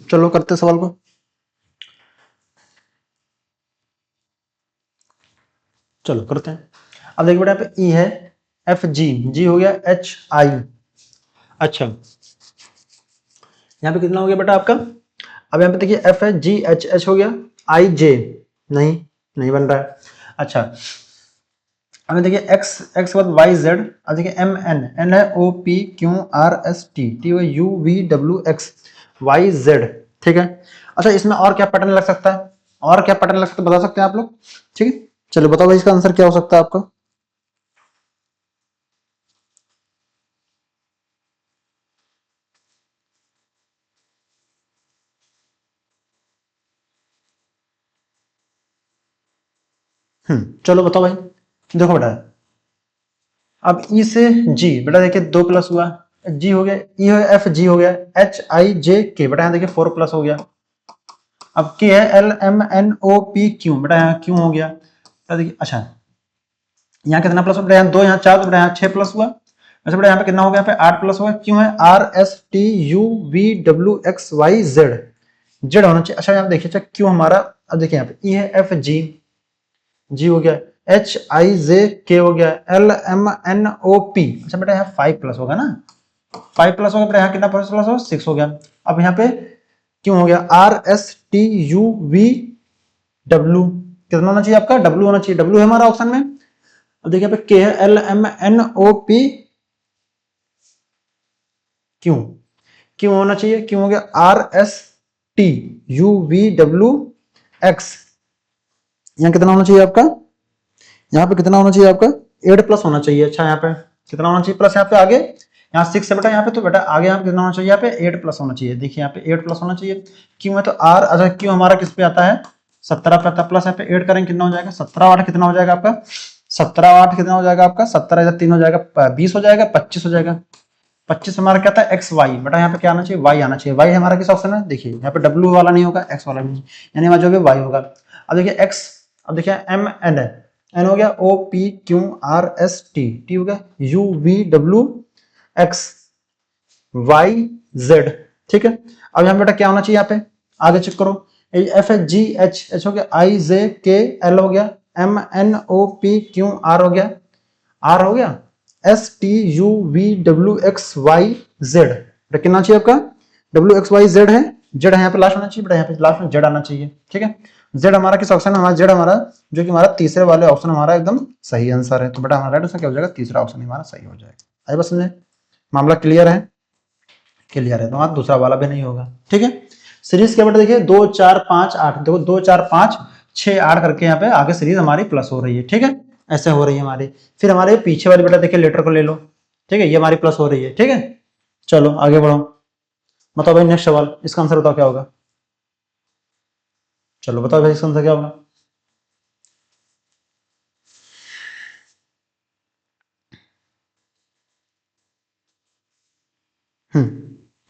चलो करते हैं सवाल को। चलो करते हैं। अब देखिए बेटा यहाँ पे ई है, एफ जी, जी हो गया एच आई, अच्छा यहाँ पे कितना हो गया बेटा आपका? अब यहाँ पे देखिए एफ है जी एच, एच हो गया, आई जे नहीं, नहीं बन रहा है। अच्छा अब देखिए एक्स, एक्स के बाद वाई जेड, अब देखिए एम एन, एन है O P Q R S T, T है U V W X Y Z. ठीक है, अच्छा इसमें और क्या पैटर्न लग सकता है? और क्या पैटर्न लग सकता है बता सकते हैं आप लोग? ठीक है, चलो बताओ भाई इसका आंसर क्या हो सकता है आपका? चलो बताओ भाई। देखो बेटा अब ई से जी, बेटा देखिए 2+ हुआ, जी हो गया, ई हो एफ जी हो गया, एच आई जे के, बेटा यहाँ देखिए 4+ हो गया, अब के है L M N O P Q, बेटा यहाँ क्यू हो गया। देखिए अच्छा यहाँ कितना प्लस हो, बेटा यहाँ 2, यहाँ 4, तो बेटा यहाँ 6+ हुआ। अच्छा बेटा यहाँ पे कितना हो गया? यहाँ पे 8+ हुआ, क्यों है R S T U V W X Y Z, Z होना चाहिए। अच्छा यहाँ देखिए, अच्छा क्यों हमारा, अब देखिए यहाँ पे ई है एफ जी, जी हो गया, एच आई जे के हो गया, L M N O P, अच्छा बेटा यहाँ 5+ होगा ना, 5+ होगा, बेटा यहाँ कितना प्लस हो 6 हो गया। अब यहाँ पे क्यों हो गया? R S T U V W, कितना होना चाहिए आपका? डब्ल्यू होना चाहिए, डब्ल्यू है हमारा ऑप्शन में। अब देखिए यहाँ पे के है L M N O P Q, Q होना चाहिए, क्यों हो गया R S T U V W X, यहाँ कितना होना चाहिए आपका? यहाँ पे कितना होना चाहिए आपका? 8+ होना चाहिए। अच्छा यहाँ पे कितना होना चाहिए प्लस? यहाँ पे आगे यहाँ 6 है बेटा, यहाँ पे तो बेटा आगे यहाँ पे कितना होना चाहिए? यहाँ पे 8+ होना चाहिए। देखिए यहाँ पे 8+ होना चाहिए, क्यों है तो आर, अच्छा क्यों हमारा किस पे आता है? 17 पे आता है, प्लस यहाँ पे 8 करेंगे कितना हो जाएगा? 17 8 कितना हो जाएगा आपका? 17 8 कितना हो जाएगा आपका? 17 3 हो जाएगा, 20 हो जाएगा, 25 हो जाएगा। 25 हमारा क्या था? एक्स वाई, बेटा यहाँ पे क्या आना चाहिए? वाई आना चाहिए। वाई हमारा किस ऑप्शन है? देखिए यहाँ पे डब्ल्यू वाला नहीं होगा, एक्स वाला नहीं, यानी हमारा जो भी वाई होगा। अब देखिए एक्स, अब देखिए एम एन है, एन हो गया O P Q R S T, T हो गया U V W X, Y Z, ठीक है। अब यहाँ बेटा क्या होना चाहिए, यहाँ पे आगे चेक करो, एफ है जी एच, एच हो गया, आई जे के एल हो गया, M N O P Q R हो गया, आर हो गया, S T U V W X Y Z. कितना चाहिए आपका, डब्ल्यू एक्स वाई जेड है, जेड है यहाँ पे लास्ट होना चाहिए बेटा, यहाँ पे लास्ट में जेड आना चाहिए, ठीक है। जेड हमारा किस ऑप्शन में, हमारा जेड हमारा जो कि हमारा तीसरे वाले ऑप्शन हमारा एकदम सही आंसर है, तो बेटा हमारा राइट आंसर क्या हो जाएगा, तीसरा ऑप्शन हमारा सही हो जाएगा। आई बस समझे, मामला क्लियर है, क्लियर है, तो हमारा दूसरा वाला भी नहीं होगा, ठीक है। सीरीज क्या बेटा देखिए 2 4 5 8, देखो 2 4 5 6 8 करके यहाँ पे आगे सीरीज हमारी प्लस हो रही है, ठीक है, ऐसे हो रही है हमारी। फिर हमारे पीछे वाली बेटा देखिए लेटर को ले लो, ठीक है, ये हमारी प्लस हो रही है, ठीक है। चलो आगे बढ़ो, बताओ भाई नेक्स्ट सवाल, इसका आंसर बताओ क्या होगा। चलो बताओ भाई इसका आंसर क्या होगा।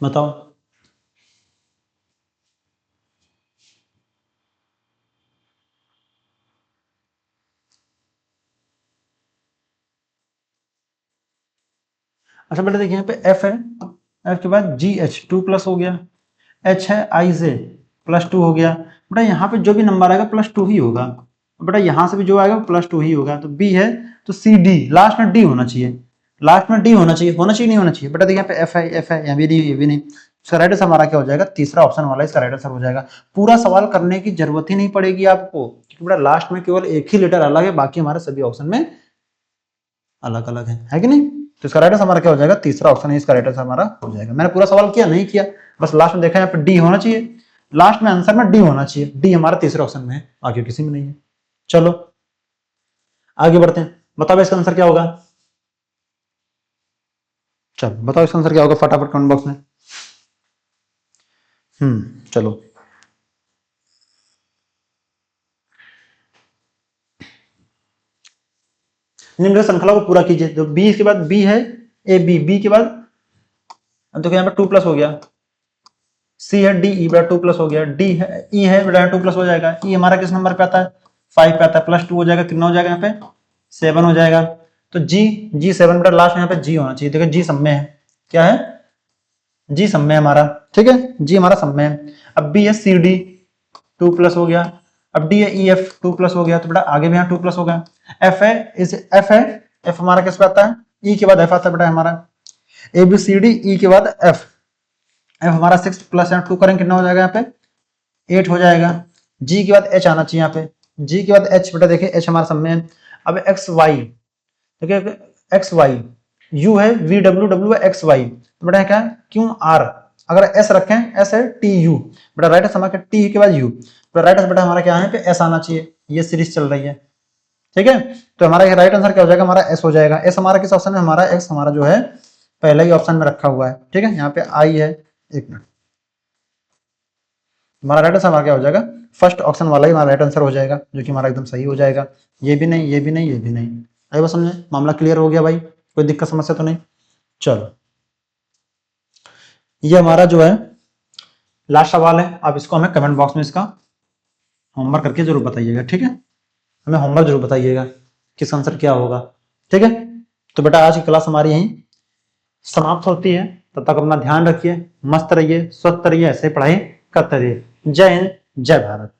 बताओ। अच्छा बेटा देखिए यहाँ पे एफ है, एफ के बाद जी एच 2 प्लस हो गया, एच है आई जे प्लस 2 हो गया, बेटा यहाँ पे जो भी नंबर आएगा प्लस 2 ही होगा, बेटा यहाँ से भी जो आएगा प्लस 2 ही होगा। तो बी है तो सी डी, लास्ट में डी होना चाहिए, लास्ट में डी होना चाहिए, होना चाहिए नहीं होना चाहिए बेटा। देखिए यहाँ पे एफ है, एफ है, यहाँ भी नहीं, ये भी नहीं, इसका राइट आंसर हमारा क्या हो जाएगा, तीसरा ऑप्शन वाला इसका राइट आंसर हो जाएगा। पूरा सवाल करने की जरूरत ही नहीं पड़ेगी आपको, क्योंकि बेटा लास्ट में केवल एक ही लेटर अलग है, बाकी हमारे सभी ऑप्शन में अलग अलग है कि नहीं। तो इसका राइट आंसर हमारा क्या हो जाएगा, तीसरा ऑप्शन है इसका राइट आंसर हमारा हो जाएगा। मैंने पूरा सवाल किया नहीं किया, बस लास्ट में देखा यहाँ पे डी होना चाहिए, लास्ट में आंसर में डी होना चाहिए, डी हमारा तीसरे ऑप्शन में है, आगे किसी में नहीं है। चलो आगे बढ़ते हैं, बताओ इसका आंसर क्या होगा। चलो बताओ इसका आंसर क्या होगा फटाफट कमेंट बॉक्स में। चलो निम्न श्रृंखला को पूरा कीजिए। तो बी के बाद बी है, ए बी, बी के बाद देखो यहाँ पे 2 प्लस हो गया, सी है डी ई, बेटा 2 प्लस हो गया, डी है ई है बेटा 2 प्लस हो जाएगा, ई हमारा किस नंबर पे आता है 5 पे आता है, प्लस 2 हो जाएगा, कितना हो जाएगा यहाँ पे 7 हो जाएगा। तो जी, जी 7 बेटा लास्ट में यहाँ पे जी होना चाहिए, देखो जी सब में है, क्या है जी सब में है हमारा, ठीक है, जी हमारा सब में है। अब बी है सी डी 2 प्लस हो गया, अब डी है ई एफ 2 प्लस हो गया, तो बेटा आगे भी यहाँ 2 प्लस हो गया। एफ है, इस एफ है, एफ हमारा किस पे आता है, ई के बाद एफ आता है बेटा हमारा, ए बी सी डी ई के बाद एफ, एफ हमारा 6 प्लस 2 करेंगे कितना हो जाएगा यहाँ पे 8 हो जाएगा। जी के बाद एच आना चाहिए यहाँ पे, जी के बाद एच, बेटा देखिए एच हमारा सब में है। अब एक्स वाई, देखिए एक्स वाई, यू है वी डब्ल्यू, डब्ल्यू है एक्स वाई, तो बेटा क्या है क्यू आर, अगर एस रखें एस है टी यू, बेटा राइट आंसर हमारा टी के बाद यू, बेटा राइट आंसर बेटा हमारा क्या है पे एस आना चाहिए, ये सीरीज चल रही है, ठीक है। तो हमारा राइट आंसर क्या हो जाएगा, हमारा एस हो जाएगा। एस हमारा किस ऑप्शन में, हमारा एक्स हमारा जो है पहले ही ऑप्शन में रखा हुआ है, ठीक है। यहाँ पे आई है, एक मिनट, हमारा राइट आंसर हमारा क्या हो जाएगा, फर्स्ट ऑप्शन वाला ही हमारा राइट आंसर हो जाएगा, जो कि हमारा एकदम सही हो जाएगा। ये भी नहीं, ये भी नहीं, ये भी नहीं। आई बस समझे, मामला क्लियर हो गया भाई, कोई दिक्कत समस्या तो नहीं। चलो ये हमारा जो है लास्ट सवाल है, आप इसको हमें कमेंट बॉक्स में इसका होमवर्क करके जरूर बताइएगा, ठीक है, हमें होमवर्क जरूर बताइएगा किस आंसर क्या होगा, ठीक है। तो बेटा आज की क्लास हमारी यहीं समाप्त होती है, तब तक अपना ध्यान रखिए, मस्त रहिए, स्वस्थ रहिए, ऐसे पढ़ाई करते रहिए। जय हिंद, जय भारत।